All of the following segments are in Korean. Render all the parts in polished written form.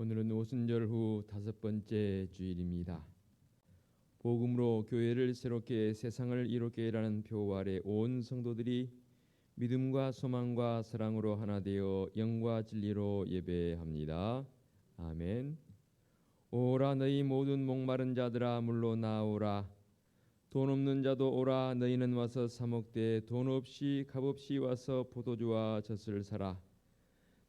오늘은 오순절 후 5번째 주일입니다. 복음으로 교회를 새롭게 세상을 이롭게 라는 표 아래 온 성도들이 믿음과 소망과 사랑으로 하나 되어 영과 진리로 예배합니다. 아멘. 오라 너희 모든 목마른 자들아 물로 나오라. 돈 없는 자도 오라. 너희는 와서 사 먹되 돈 없이 값없이 와서 포도주와 젖을 사라.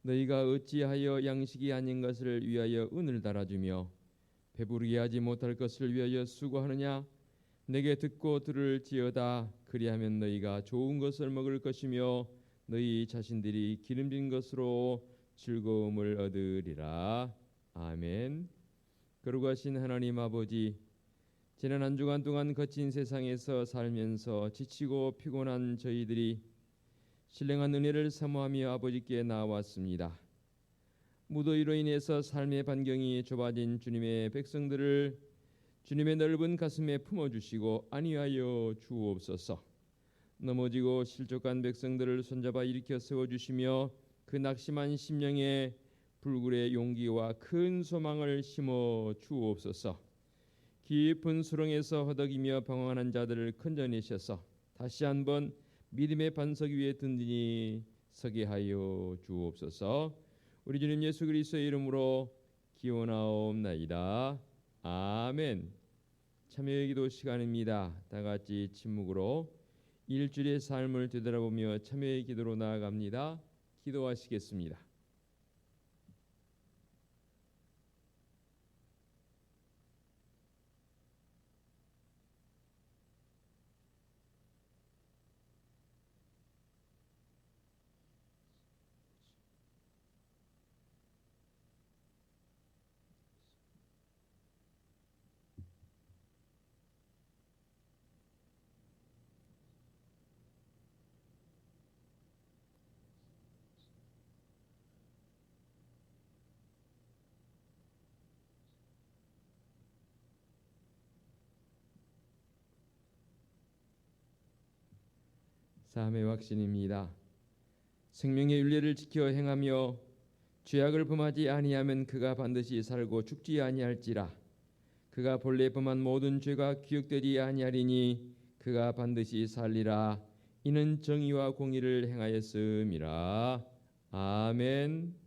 너희가 어찌하여 양식이 아닌 것을 위하여 은을 달아주며 배부르게 하지 못할 것을 위하여 수고하느냐. 내게 듣고 들을지어다. 그리하면 너희가 좋은 것을 먹을 것이며 너희 자신들이 기름진 것으로 즐거움을 얻으리라. 아멘. 거룩하신 하나님 아버지, 지난 한 주간 동안 거친 세상에서 살면서 지치고 피곤한 저희들이 신령한 은혜를 사모하며 아버지께 나왔습니다. 무더위로 인해서 삶의 반경이 좁아진 주님의 백성들을 주님의 넓은 가슴에 품어주시고 안위하여 주옵소서. 넘어지고 실족한 백성들을 손잡아 일으켜 세워주시며 그 낙심한 심령에 불굴의 용기와 큰 소망을 심어 주옵소서. 깊은 수렁에서 허덕이며 방황하는 자들을 건져내셔서 다시 한번 믿음의 반석 위에 든든히 서게 하여 주옵소서. 우리 주님 예수 그리스도의 이름으로 기원하옵나이다. 아멘. 참여의 기도 시간입니다. 다 같이 침묵으로 일주일의 삶을 되돌아보며 참여의 기도로 나아갑니다. 기도하시겠습니다. 삶의 확신입니다. 생명의 윤례를 지켜 행하며 죄악을 범하지 아니하면 그가 반드시 살고 죽지 아니할지라. 그가 본래 범한 모든 죄가 기억되지 아니하리니 그가 반드시 살리라. 이는 정의와 공의를 행하였음이라. 아멘.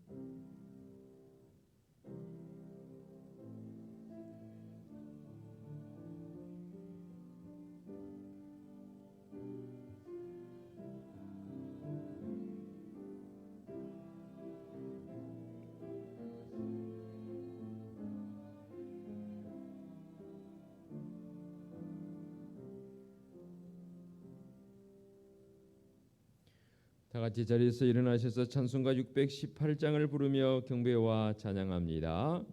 다 같이 자리에서 일어나셔서 찬송가 618장을 부르며 경배와 찬양합니다.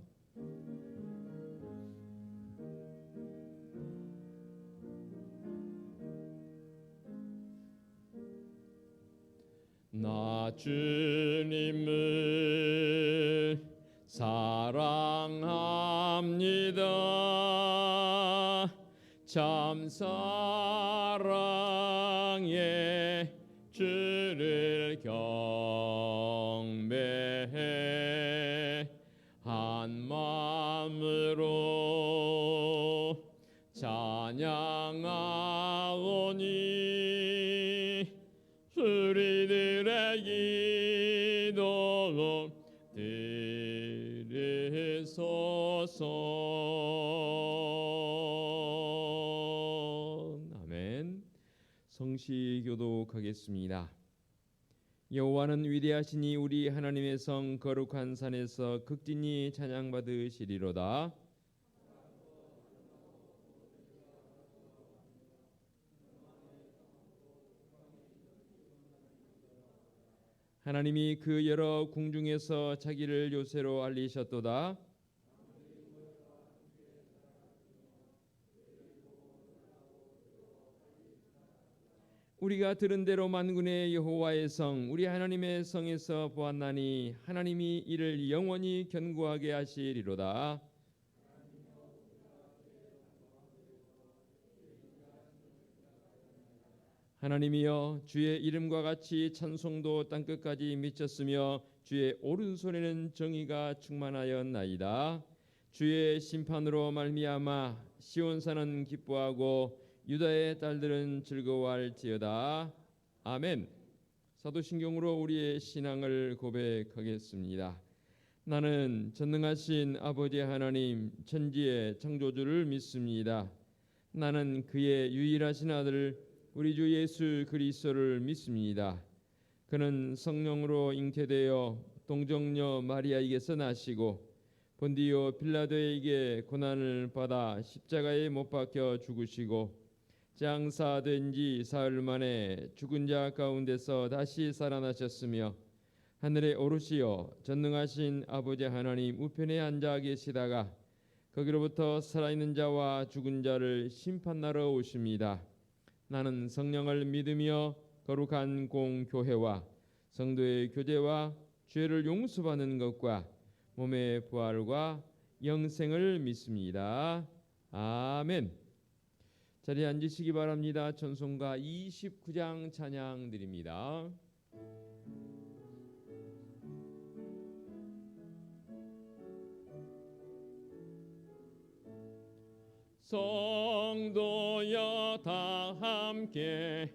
나 주님을 사랑합니다. 참 사랑에 주를 경배해 한 마음으로 찬양하오니 우리들의 기도 들으소서. 아멘. 성시 교독하겠습니다. 여호와는 위대하시니 우리 하나님의 성 거룩한 산에서 극진히 찬양받으시리로다. 하나님이 그 여러 궁중에서 자기를 요새로 알리셨도다. 우리가 들은 대로 만군의 여호와의 성 우리 하나님의 성에서 보았나니 하나님이 이를 영원히 견고하게 하시리로다. 하나님이여 주의 이름과 같이 찬송도 땅끝까지 미쳤으며 주의 오른손에는 정의가 충만하였나이다. 주의 심판으로 말미암아 시온산은 기뻐하고 유다의 딸들은 즐거워할지어다. 아멘. 사도신경으로 우리의 신앙을 고백하겠습니다. 나는 전능하신 아버지 하나님 천지의 창조주를 믿습니다. 나는 그의 유일하신 아들 우리 주 예수 그리스도를 믿습니다. 그는 성령으로 잉태되어 동정녀 마리아에게서 나시고 본디오 빌라도에게 고난을 받아 십자가에 못 박혀 죽으시고 장사된 지 사흘 만에 죽은 자 가운데서 다시 살아나셨으며 하늘에 오르시어 전능하신 아버지 하나님 우편에 앉아 계시다가 거기로부터 살아있는 자와 죽은 자를 심판하러 오십니다. 나는 성령을 믿으며 거룩한 공교회와 성도의 교제와 죄를 용서받는 것과 몸의 부활과 영생을 믿습니다. 아멘. 자리에 앉으시기 바랍니다. 찬송가 29장 찬양 드립니다. 성도여 다 함께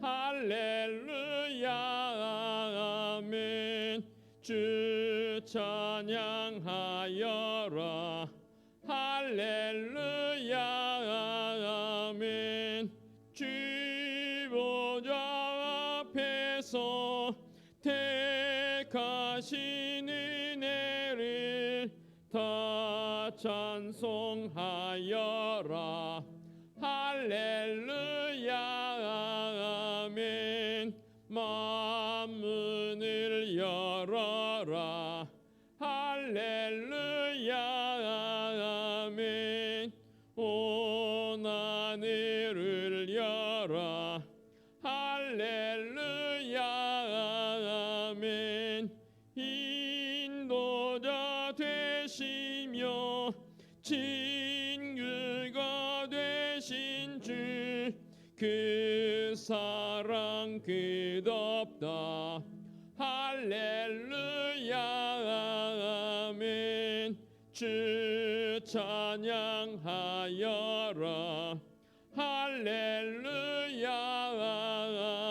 할렐루야 아멘. 주 찬양하여라 할렐루야 아멘. 주 보좌 앞에서 택하신 은혜를 다 찬송하여라 할렐루야 아멘. 만문을 열어라 할렐루야 아멘. 온 하늘을 열어 할렐루야 아멘. 인도자 되시며 진규가 되신 주 그 사랑 끝없다 할렐루야 아멘. 주 찬양하여라 할렐루야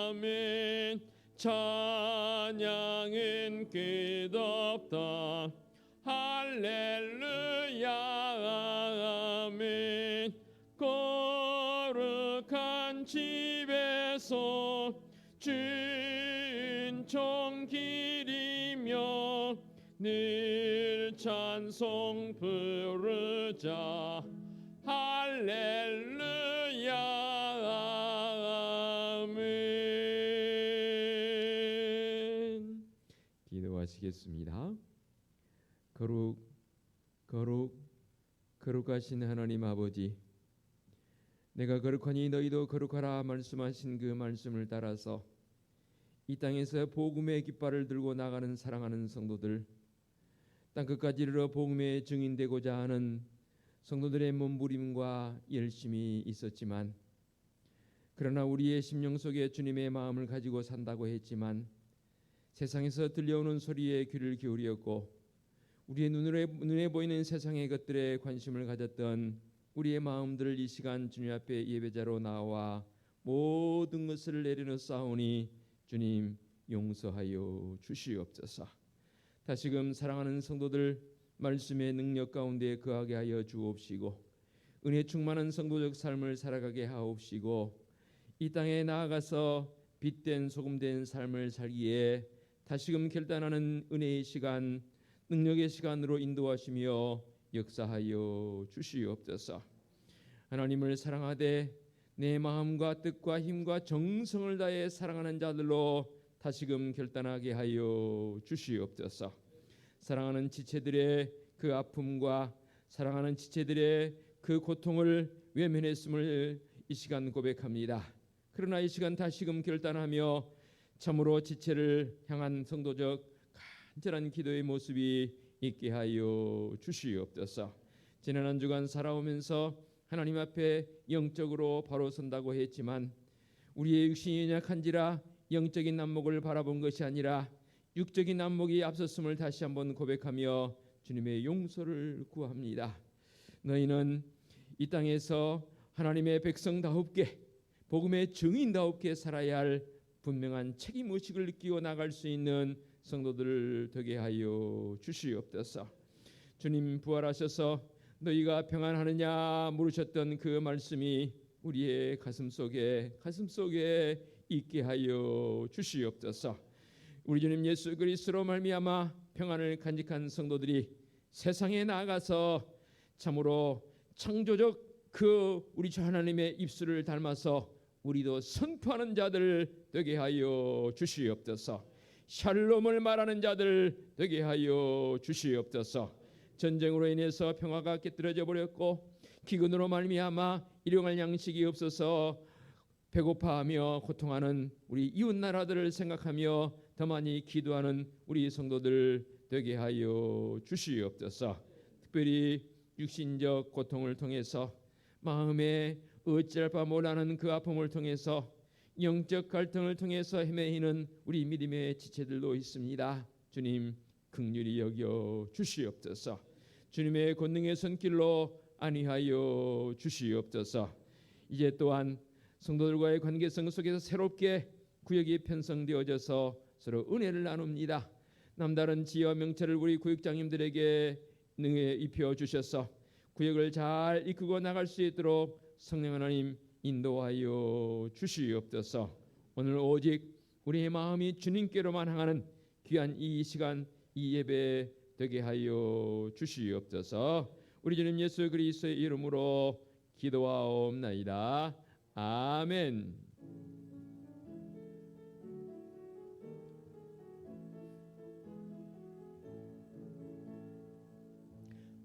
아멘. 찬양은 끝없다 할렐루야 아멘. 거룩한 집에서 은총 기리며 늘 찬송 부르자 할렐루야 아멘. 기도하시겠습니다. 거룩하신 하나님 아버지, 내가 거룩하니 너희도 거룩하라 말씀하신 그 말씀을 따라서 이 땅에서 복음의 깃발을 들고 나가는 사랑하는 성도들, 땅끝까지 이르러 복음의 증인되고자 하는 성도들의 몸부림과 열심이 있었지만, 그러나 우리의 심령 속에 주님의 마음을 가지고 산다고 했지만 세상에서 들려오는 소리에 귀를 기울였고 우리의 눈에 보이는 세상의 것들에 관심을 가졌던 우리의 마음들을 이 시간 주님 앞에 예배자로 나와 모든 것을 내려놓사오니 주님 용서하여 주시옵소서. 다시금 사랑하는 성도들 말씀의 능력 가운데 거하게 하여 주옵시고 은혜 충만한 성도적 삶을 살아가게 하옵시고 이 땅에 나아가서 빛된 소금된 삶을 살기에 다시금 결단하는 은혜의 시간, 능력의 시간으로 인도하시며 역사하여 주시옵소서. 하나님을 사랑하되 내 마음과 뜻과 힘과 정성을 다해 사랑하는 자들로 다시금 결단하게 하여 주시옵소서. 사랑하는 지체들의 그 아픔과 사랑하는 지체들의 그 고통을 외면했음을 이 시간 고백합니다. 그러나 이 시간 다시금 결단하며 참으로 지체를 향한 성도적 간절한 기도의 모습이 있게 하여 주시옵소서. 지난 한 주간 살아오면서 하나님 앞에 영적으로 바로 선다고 했지만 우리의 육신이 연약한지라 영적인 안목을 바라본 것이 아니라 육적인 안목이 앞섰음을 다시 한번 고백하며 주님의 용서를 구합니다. 너희는 이 땅에서 하나님의 백성다웁게 복음의 증인다웁게 살아야 할 분명한 책임의식을 느끼고 나갈 수 있는 성도들 되게 하여 주시옵소서. 주님 부활하셔서 너희가 평안하느냐 물으셨던 그 말씀이 우리의 가슴 속에 있게 하여 주시옵소서. 우리 주님 예수 그리스도로 말미암아 평안을 간직한 성도들이 세상에 나아가서 참으로 창조적 그 우리 주 하나님의 입술을 닮아서 우리도 선포하는 자들 되게 하여 주시옵소서. 샬롬을 말하는 자들 되게 하여 주시옵소서. 전쟁으로 인해서 평화가 깨뜨려져 버렸고 기근으로 말미암아 일용할 양식이 없어서 배고파하며 고통하는 우리 이웃 나라들을 생각하며 더 많이 기도하는 우리 성도들 되게 하여 주시옵소서. 특별히 육신적 고통을 통해서 마음에 어찌할 바 몰라는 그 아픔을 통해서 영적 갈등을 통해서 헤매이는 우리 믿음의 지체들도 있습니다. 주님 긍휼히 여겨 주시옵소서. 주님의 권능의 손길로 안위하여 주시옵소서. 이제 또한 성도들과의 관계성 속에서 새롭게 구역이 편성되어져서 서로 은혜를 나눕니다. 남다른 지혜와 명철을 우리 구역장님들에게 능해 입혀 주셔서 구역을 잘 이끌고 나갈 수 있도록 성령 하나님 인도하여 주시옵소서. 오늘 오직 우리의 마음이 주님께로만 향하는 귀한 이 시간 이 예배 되게 하여 주시옵소서. 우리 주님 예수 그리스도의 이름으로 기도하옵나이다. 아멘.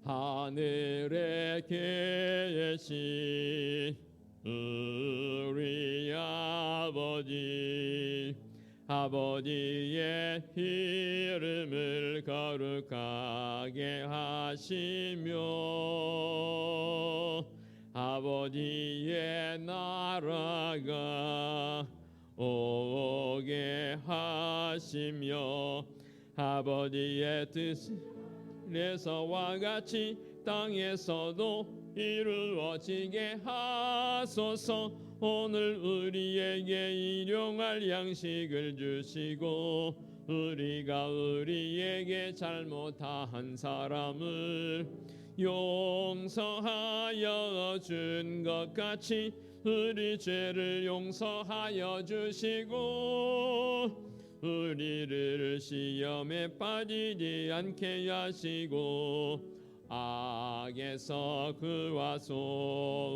하늘에 계신 우리 아버지의 이름을 거룩하게 하시며 아버지의 나라가 오게 하시며 아버지의 뜻에서와 같이 땅에서도 이루어지게 하소서. 오늘 우리에게 일용할 양식을 주시고 우리가 우리에게 잘못한 사람을 용서하여 준 것 같이 우리 죄를 용서하여 주시고 우리를 시험에 빠지지 않게 하시고 악에서 구하소서.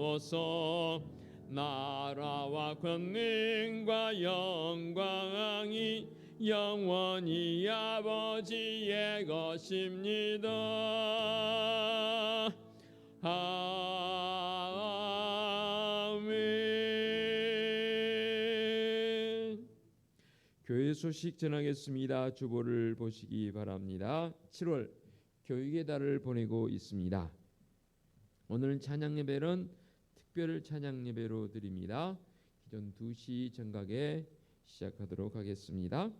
나라와 권능과 영광이 영원히 아버지의 것입니다. 아멘. 교회 소식 전하겠습니다. 주보를 보시기 바랍니다. 7월 교육의 달을 보내고 있습니다. 오늘 찬양 예배는 특별 찬양 예배로 드립니다. 기존 2시 정각에 시작하도록 하겠습니다.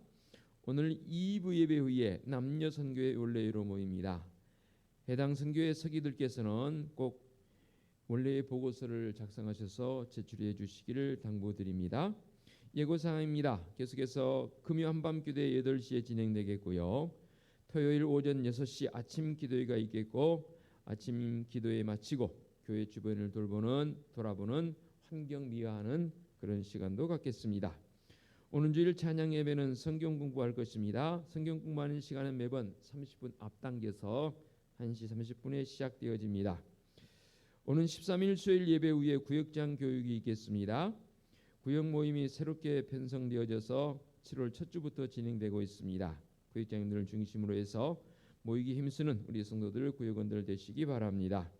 오늘 2부 예배 후에 남녀 선교회 원래로 모입니다. 해당 선교회 서기들께서는 꼭 원래의 보고서를 작성하셔서 제출해 주시기를 당부드립니다. 예고사항입니다. 계속해서 금요 한밤 기도회 8시에 진행되겠고요. 토요일 오전 6시 아침 기도회가 있겠고 아침 기도회 마치고 교회 주변을 돌아보는 환경 미화하는 그런 시간도 갖겠습니다. 오는 주일 찬양 예배는 성경 공부할 것입니다. 성경 공부하는 시간은 매번 30분 앞당겨서 1시 30분에 시작되어집니다. 오는 13일 수요일 예배 후에 구역장 교육이 있겠습니다. 구역 모임이 새롭게 편성되어져서 7월 첫 주부터 진행되고 있습니다. 구역장님들을 중심으로 해서 모이기 힘쓰는 우리 성도들 구역원들 되시기 바랍니다.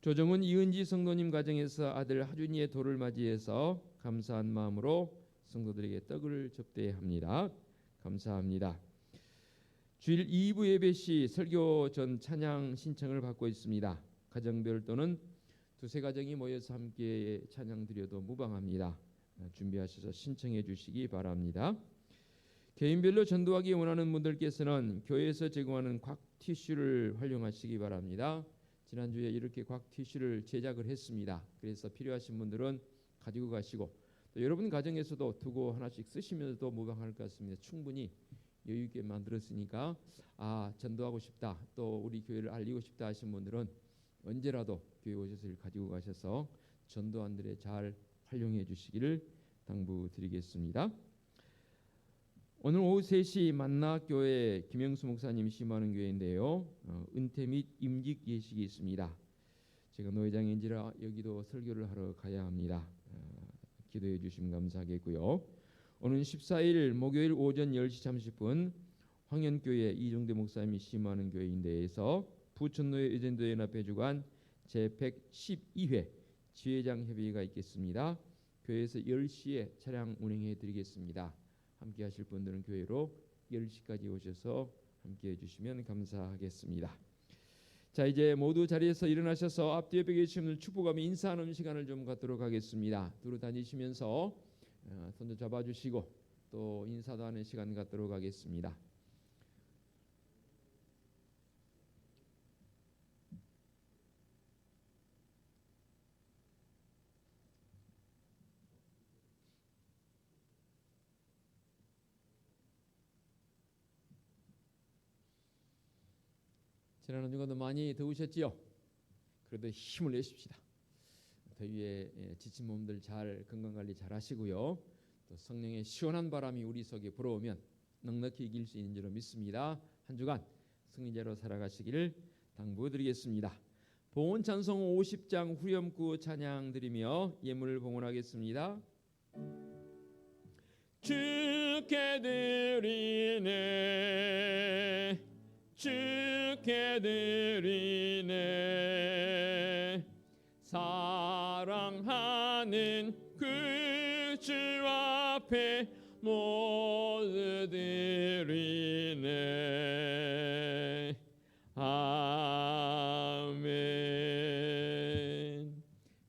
조정은 이은지 성도님 가정에서 아들 하준이의 돌을 맞이해서 감사한 마음으로 성도들에게 떡을 접대합니다. 감사합니다. 주일 2부 예배 시 설교 전 찬양 신청을 받고 있습니다. 가정별 또는 두세 가정이 모여서 함께 찬양 드려도 무방합니다. 준비하셔서 신청해 주시기 바랍니다. 개인별로 전도하기 원하는 분들께서는 교회에서 제공하는 곽 티슈를 활용하시기 바랍니다. 지난주에 이렇게 곽 티슈를 제작을 했습니다. 그래서 필요하신 분들은 가지고 가시고 또 여러분 가정에서도 두고 하나씩 쓰시면서도 무방할 것 같습니다. 충분히 여유 있게 만들었으니까 전도하고 싶다, 또 우리 교회를 알리고 싶다 하신 분들은 언제라도 교회 오셔서 가지고 가셔서 전도안들에 잘 활용해 주시기를 당부드리겠습니다. 오늘 오후 3시 만나교회 김영수 목사님 심하는 교회인데요. 은퇴 및 임직 예식이 있습니다. 제가 노회장인지라 여기도 설교를 하러 가야 합니다. 기도해 주시면 감사하겠고요. 오늘 14일 목요일 오전 10시 30분 황현교회 이종대 목사님이 심하는 교회인데에서 부천노회 의전도연합회 주관 제112회 지회장 협의회가 있겠습니다. 교회에서 10시에 차량 운행해 드리겠습니다. 함께 하실 분들은 교회로 10시까지 오셔서 함께 해주시면 감사하겠습니다. 자, 이제 모두 자리에서 일어나셔서 앞뒤에 계신 분들 축복하며 인사하는 시간을 좀 갖도록 하겠습니다. 두루 다니시면서 손도 잡아주시고 또 인사도 하는 시간 갖도록 하겠습니다. 지난 한 주간도 많이 더우셨지요? 그래도 힘을 내십시다. 더위에 지친 몸들 잘 건강관리 잘 하시고요. 또 성령의 시원한 바람이 우리 속에 불어오면 넉넉히 이길 수 있는 줄로 믿습니다. 한 주간 승리자로 살아가시기를 당부드리겠습니다. 봉헌 찬송 50장 후렴구 찬양 드리며 예물을 봉헌하겠습니다. 주께 드리네 주께 드리네 사랑하는 그 주 앞에 모두 드리네 아멘.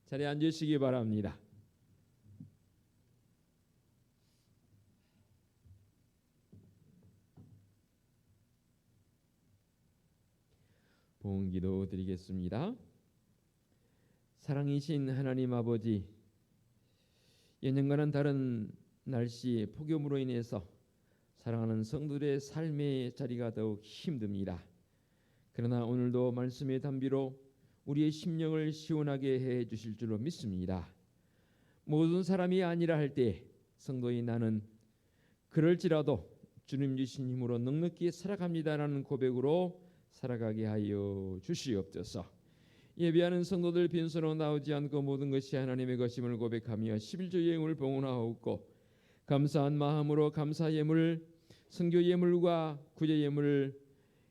자리에 앉으시기 바랍니다. 봉기도 드리겠습니다. 사랑이신 하나님 아버지, 예년과는 다른 날씨 폭염으로 인해서 사랑하는 성도들의 삶의 자리가 더욱 힘듭니다. 그러나 오늘도 말씀의 담비로 우리의 심령을 시원하게 해 주실 줄로 믿습니다. 모든 사람이 아니라 할 때 성도인 나는 그럴지라도 주님 주신 힘으로 넉넉히 살아갑니다라는 고백으로 살아가게 하여 주시옵소서. 예배하는 성도들 빈손으로 나오지 않고 모든 것이 하나님의 것임을 고백하며 11조 예물을 봉헌하옵고 감사한 마음으로 감사 예물, 선교 예물과 구제 예물을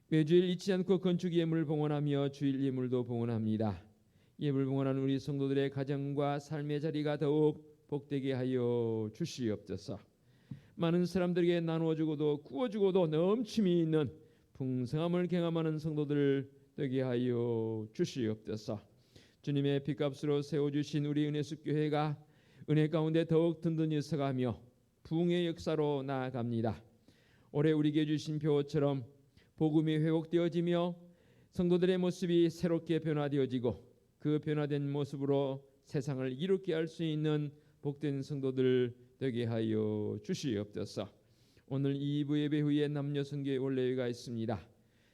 매주일 잊지 않고 건축 예물을 봉헌하며 주일 예물도 봉헌합니다. 예물 봉헌하는 우리 성도들의 가정과 삶의 자리가 더욱 복되게 하여 주시옵소서. 많은 사람들에게 나누어주고도 구워주고도 넘침이 있는 풍성함을 경험하는 성도들 되게 하여 주시옵소서. 주님의 피값으로 세워주신 우리 은혜숲 교회가 은혜 가운데 더욱 든든히 서가며 부흥의 역사로 나아갑니다. 올해 우리에게 주신 표처럼 복음이 회복되어지며 성도들의 모습이 새롭게 변화되어지고 그 변화된 모습으로 세상을 이롭게 할 수 있는 복된 성도들 되게 하여 주시옵소서. 오늘 2부 예배 후에 남녀 선교회 원래회가 있습니다.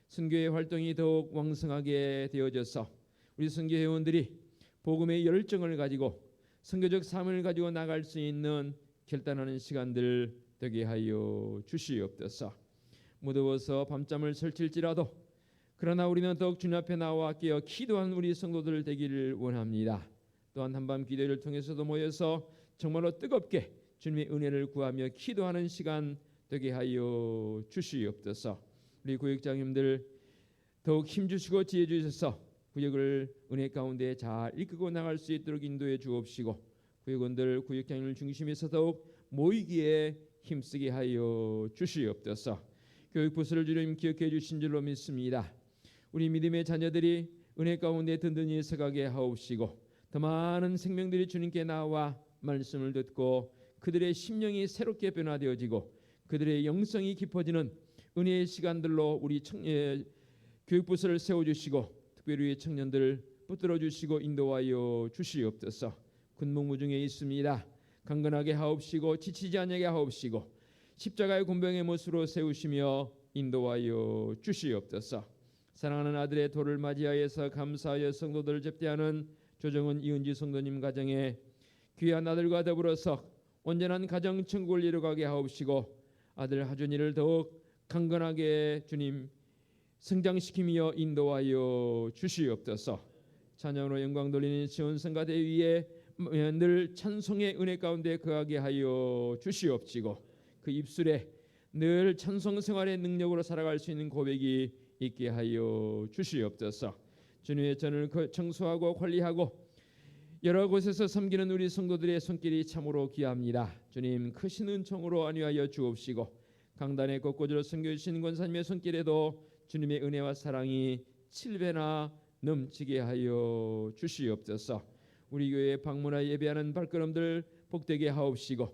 선교회 활동이 더욱 왕성하게 되어져서 우리 선교회원들이 복음의 열정을 가지고 선교적 삶을 가지고 나갈 수 있는 결단하는 시간들 되게 하여 주시옵소서. 무더워서 밤잠을 설칠지라도 그러나 우리는 더욱 주님 앞에 나와 깨어 기도하는 우리 성도들 되기를 원합니다. 또한 한밤 기도를 통해서도 모여서 정말로 뜨겁게 주님의 은혜를 구하며 기도하는 시간 되게 하여 주시옵소서. 우리 구역장님들 더욱 힘주시고 지혜 주셔서 구역을 은혜 가운데 잘 이끌고 나갈 수 있도록 인도해 주옵시고 구역원들 구역장님을 중심에서 더욱 모이기에 힘쓰게 하여 주시옵소서. 교육부서를 주님 기억해 주신 줄로 믿습니다. 우리 믿음의 자녀들이 은혜 가운데 든든히 서가게 하옵시고 더 많은 생명들이 주님께 나와 말씀을 듣고 그들의 심령이 새롭게 변화되어지고 그들의 영성이 깊어지는 은혜의 시간들로 우리 교육부서를 세워주시고 특별히 청년들 붙들어주시고 인도하여 주시옵소서. 군복무 중에 있습니다. 강건하게 하옵시고 지치지 않게 하옵시고 십자가의 군병의 모습으로 세우시며 인도하여 주시옵소서. 사랑하는 아들의 도를 맞이하여서 감사하여 성도들을 접대하는 조정은 이은지 성도님 가정에 귀한 아들과 더불어서 온전한 가정 천국을 이루가게 하옵시고 아들 하준이를 더욱 강건하게 주님 성장시키며 인도하여 주시옵소서. 찬양으로 영광 돌리는 시온 성가대 위에 늘 찬송의 은혜 가운데 거하게 하여 주시옵시고 그 입술에 늘 찬송 생활의 능력으로 살아갈 수 있는 고백이 있게 하여 주시옵소서. 주님의 전을 청소하고 관리하고 여러 곳에서 섬기는 우리 성도들의 손길이 참으로 귀합니다. 주님 크신 은총으로 안위하여 주옵시고 강단에 곳곳으로 섬겨주신 권사님의 손길에도 주님의 은혜와 사랑이 7배나 넘치게 하여 주시옵소서. 우리 교회에 방문하여 예배하는 발걸음들 복되게 하옵시고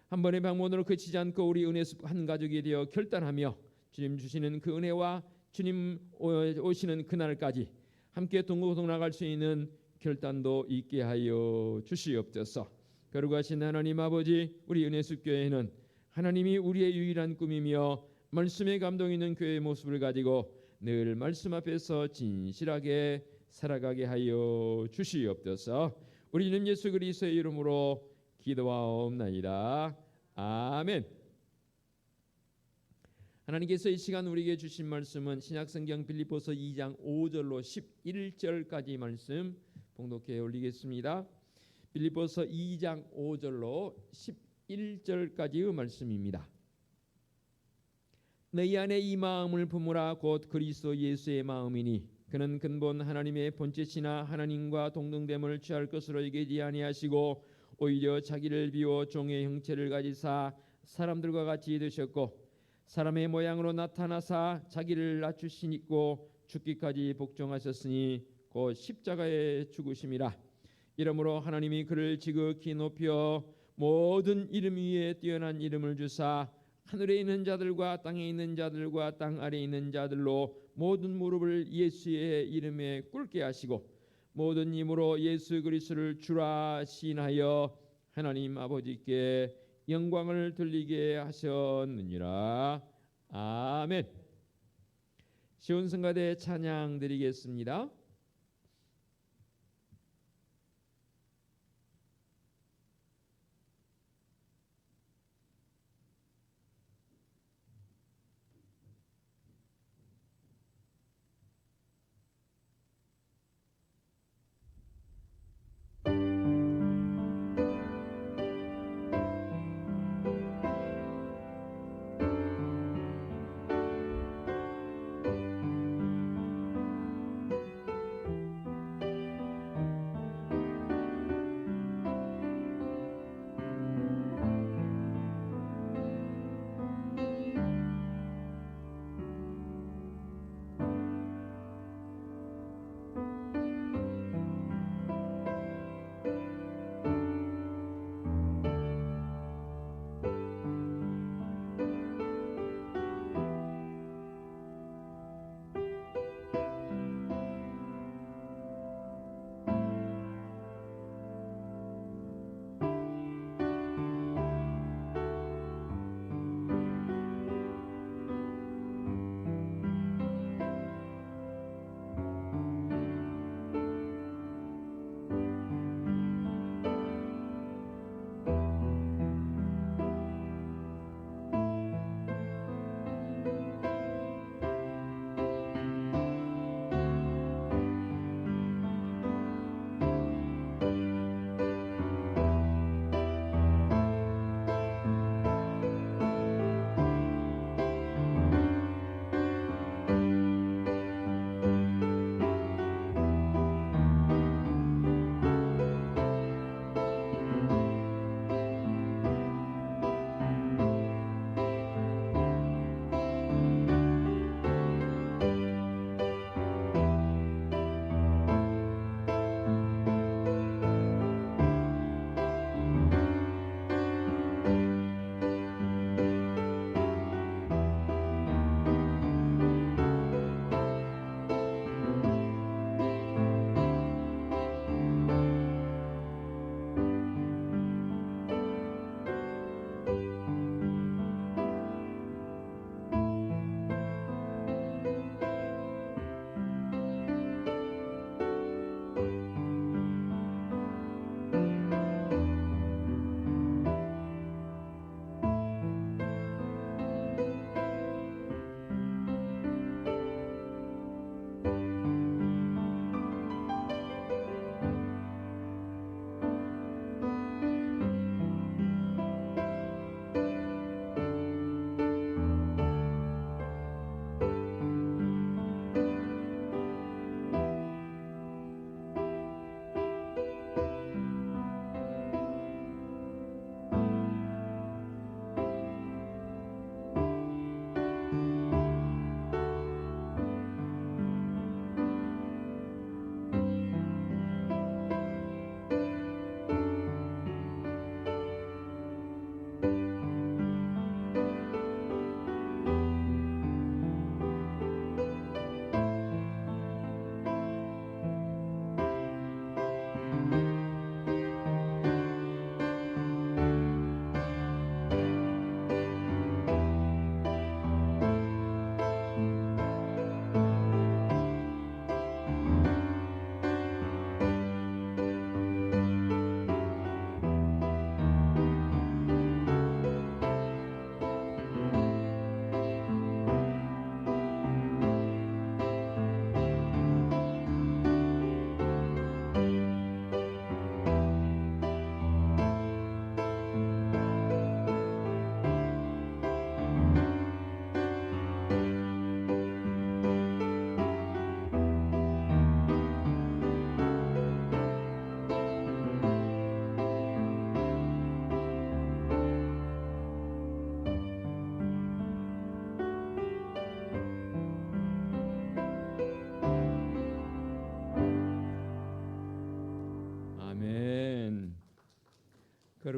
한 번의 방문으로 그치지 않고 우리 은혜숲 한 가족이 되어 결단하며 주님 주시는 그 은혜와 주님 오시는 그날까지 함께 동고동 나갈 수 있는 결단도 있게 하여 주시옵소서. 거룩하신 하나님 아버지, 우리 은혜숲 교회는 하나님이 우리의 유일한 꿈이며 말씀에 감동 있는 교회의 모습을 가지고 늘 말씀 앞에서 진실하게 살아가게 하여 주시옵소서. 우리 이름 예수 그리스도의 이름으로 기도하옵나이다. 아멘. 하나님께서 이 시간 우리에게 주신 말씀은 신약성경 빌립보서 2장 5절로 11절까지 말씀 봉독해 올리겠습니다. 빌립보서 2장 5절로 11절까지의 말씀입니다. 너희 안에 이 마음을 품으라. 곧 그리스도 예수의 마음이니 그는 근본 하나님의 본체시나 하나님과 동등됨을 취할 것으로 여기지 아니하시고 오히려 자기를 비워 종의 형체를 가지사 사람들과 같이 되셨고 사람의 모양으로 나타나사 자기를 낮추시고 죽기까지 복종하셨으니 곧 십자가에 죽으심이라. 이러므로 하나님이 그를 지극히 높여 모든 이름 위에 뛰어난 이름을 주사 하늘에 있는 자들과 땅에 있는 자들과 땅 아래에 있는 자들로 모든 무릎을 예수의 이름에 꿇게 하시고 모든 힘으로 예수 그리스도를 주라 시인하여 하나님 아버지께 영광을 돌리게 하셨느니라. 아멘. 시온성가대 찬양 드리겠습니다.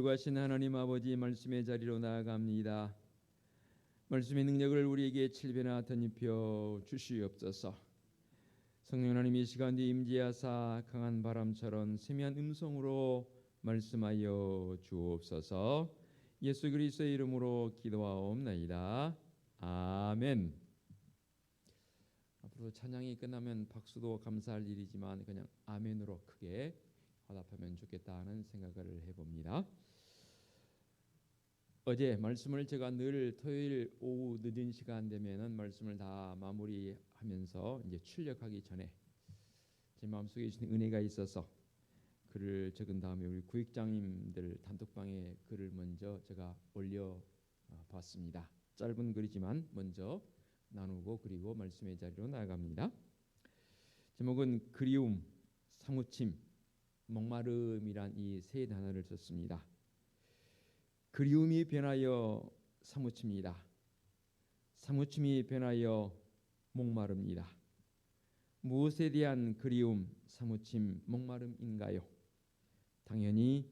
거룩하신 하나님 아버지 말씀의 자리로 나아갑니다. 말씀의 능력을 우리에게 7배나 덧입혀 주시옵소서. 성령 하나님 이 시간에 임재하사 강한 바람처럼 세미한 음성으로 말씀하여 주옵소서. 예수 그리스도의 이름으로 기도하옵나이다. 아멘. 앞으로 찬양이 끝나면 박수도 감사할 일이지만 그냥 아멘으로 크게 화답하면 좋겠다 하는 생각을 해봅니다. 어제 말씀을 제가 늘 토요일 오후 늦은 시간 되면은 말씀을 다 마무리하면서 이제 출력하기 전에 제 마음속에 있는 은혜가 있어서 글을 적은 다음에 우리 구역장님들 단톡방에 글을 먼저 제가 올려 봤습니다. 짧은 글이지만 먼저 나누고 그리고 말씀의 자리로 나아갑니다. 제목은 그리움, 사무침, 목마름이란 이 세 단어를 썼습니다. 그리움이 변하여 사무칩니다. 사무침이 변하여 목마릅니다. 무엇에 대한 그리움, 사무침, 목마름인가요? 당연히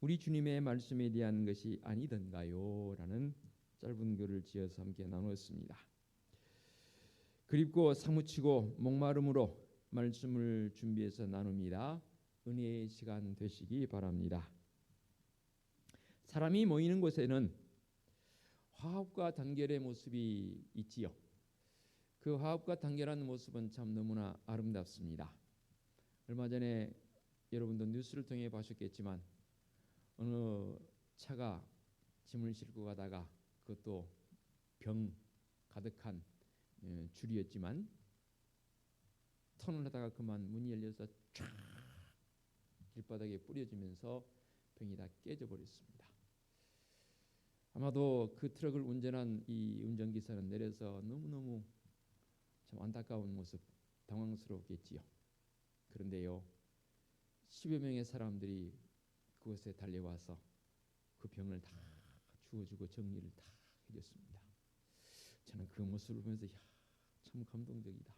우리 주님의 말씀에 대한 것이 아니던가요? 라는 짧은 글을 지어서 함께 나누었습니다. 그립고 사무치고 목마름으로 말씀을 준비해서 나눕니다. 은혜의 시간 되시기 바랍니다. 사람이 모이는 곳에는 화합과 단결의 모습이 있지요. 그 화합과 단결한 모습은 참 너무나 아름답습니다. 얼마 전에 여러분도 뉴스를 통해 보셨겠지만 어느 차가 짐을 싣고 가다가 그것도 병 가득한 줄이었지만 턴을 하다가 그만 문이 열려서 쫙 길바닥에 뿌려지면서 병이 다 깨져버렸습니다. 아마도 그 트럭을 운전한 이 운전기사는 내려서 너무너무 참 안타까운 모습, 당황스럽겠지요. 그런데요, 10여 명의 사람들이 그곳에 달려와서 그 병을 다 주워주고 정리를 다 해줬습니다. 저는 그 모습을 보면서 참 감동적이다.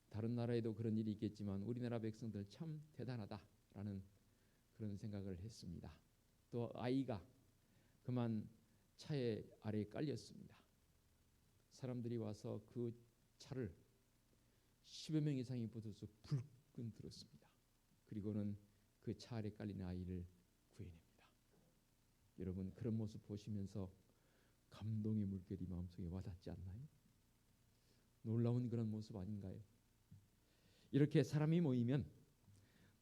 다른 나라에도 그런 일이 있겠지만 우리나라 백성들 참 대단하다라는 그런 생각을 했습니다. 또 아이가 그만 차에 아래에 깔렸습니다. 사람들이 와서 그 차를 10여 명 이상이 붙어서 불끈 들었습니다. 그리고는 그 차 아래 깔린 아이를 구해냅니다. 여러분 그런 모습 보시면서 감동의 물결이 마음속에 와닿지 않나요? 놀라운 그런 모습 아닌가요? 이렇게 사람이 모이면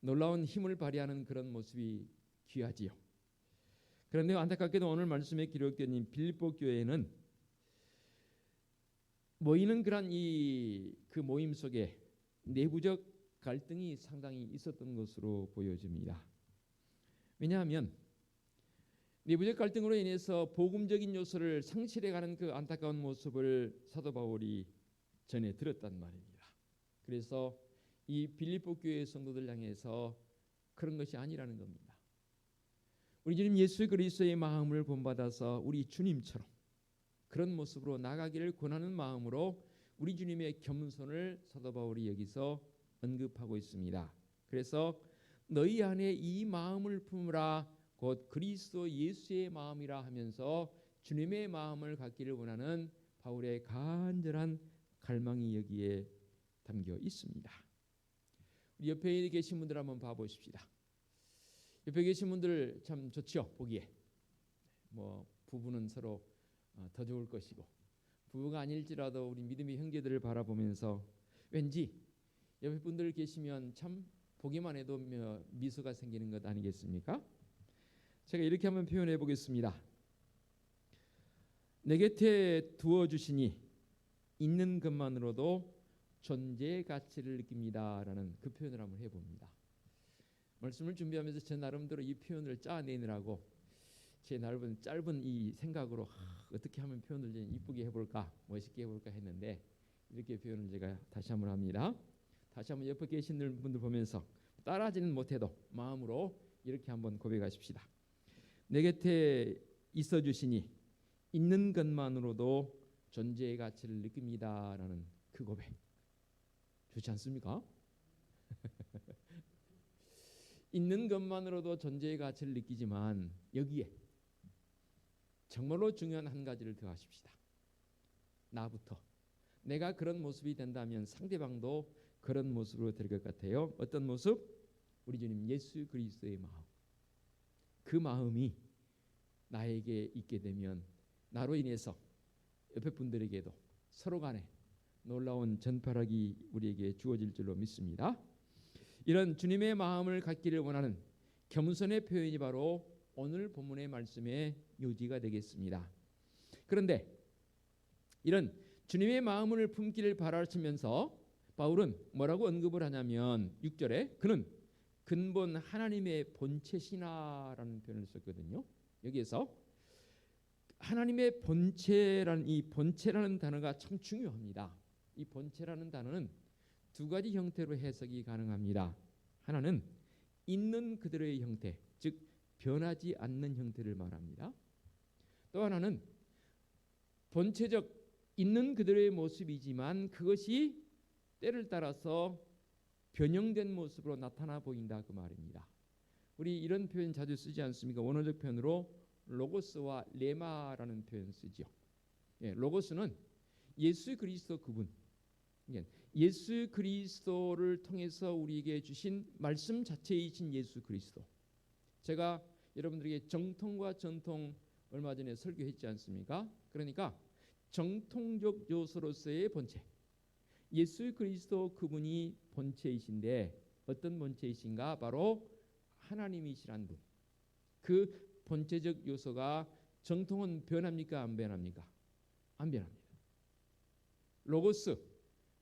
놀라운 힘을 발휘하는 그런 모습이 귀하지요. 그런데 안타깝게도 오늘 말씀에 기록된 이 빌립보 교회는 모이는 그런 그 모임 속에 내부적 갈등이 상당히 있었던 것으로 보여집니다. 왜냐하면 내부적 갈등으로 인해서 복음적인 요소를 상실해가는 그 안타까운 모습을 사도 바울이 전에 들었단 말입니다. 그래서 이 빌립보 교회 성도들 향해서 그런 것이 아니라는 겁니다. 우리 주님 예수 그리스도의 마음을 본받아서 우리 주님처럼 그런 모습으로 나가기를 권하는 마음으로 우리 주님의 겸손을 사도 바울이 여기서 언급하고 있습니다. 그래서 너희 안에 이 마음을 품으라 곧 그리스도 예수의 마음이라 하면서 주님의 마음을 갖기를 원하는 바울의 간절한 갈망이 여기에 담겨 있습니다. 우리 옆에 계신 분들 한번 봐보십시다. 옆에 계신 분들 참 좋죠, 보기에. 부부는 서로 더 좋을 것이고 부부가 아닐지라도 우리 믿음의 형제들을 바라보면서 왠지 옆에 분들 계시면 참 보기만 해도 미소가 생기는 것 아니겠습니까? 제가 이렇게 한번 표현해 보겠습니다. 내 곁에 두어주시니 있는 것만으로도 존재의 가치를 느낍니다라는 그 표현을 한번 해봅니다. 말씀을 준비하면서 제 나름대로 이 표현을 짜내느라고 제 짧은 이 생각으로 어떻게 하면 표현을 이쁘게 해볼까, 멋있게 해볼까 했는데 이렇게 표현을 제가 다시 한번 합니다. 다시 한번 옆에 계신 분들 보면서 따라하지는 못해도 마음으로 이렇게 한번 고백하십시다. 내 곁에 있어 주시니 있는 것만으로도 존재의 가치를 느낍니다라는 그 고백 좋지 않습니까? 있는 것만으로도 존재의 가치를 느끼지만 여기에 정말로 중요한 한 가지를 더하십시다. 나부터. 내가 그런 모습이 된다면 상대방도 그런 모습으로 될 것 같아요. 어떤 모습? 우리 주님 예수 그리스도의 마음. 그 마음이 나에게 있게 되면 나로 인해서 옆에 분들에게도 서로 간에 놀라운 전파력이 우리에게 주어질 줄로 믿습니다. 이런 주님의 마음을 갖기를 원하는 겸손의 표현이 바로 오늘 본문의 말씀의 요지가 되겠습니다. 그런데 이런 주님의 마음을 품기를 바라시면서 바울은 뭐라고 언급을 하냐면 6절에 그는 근본 하나님의 본체시나라는 표현을 썼거든요. 여기에서 하나님의 본체라는 이 본체라는 단어가 참 중요합니다. 이 본체라는 단어는 두 가지 형태로 해석이 가능합니다. 하나는 있는 그대로의 형태, 즉 변하지 않는 형태를 말합니다. 또 하나는 본체적 있는 그대로의 모습이지만 그것이 때를 따라서 변형된 모습으로 나타나 보인다 그 말입니다. 우리 이런 표현 자주 쓰지 않습니까? 원어적 표현으로 로고스와 레마라는 표현 쓰죠. 로고스는 예수 그리스도 그분, 예수 그리스도를 통해서 우리에게 주신 말씀 자체이신 예수 그리스도. 제가 여러분들에게 정통과 전통 얼마 전에 설교했지 않습니까? 그러니까 정통적 요소로서의 본체, 예수 그리스도 그분이 본체이신데 어떤 본체이신가? 바로 하나님이시란 분. 그 본체적 요소가 정통은 변합니까? 안 변합니까? 안 변합니다. 로고스,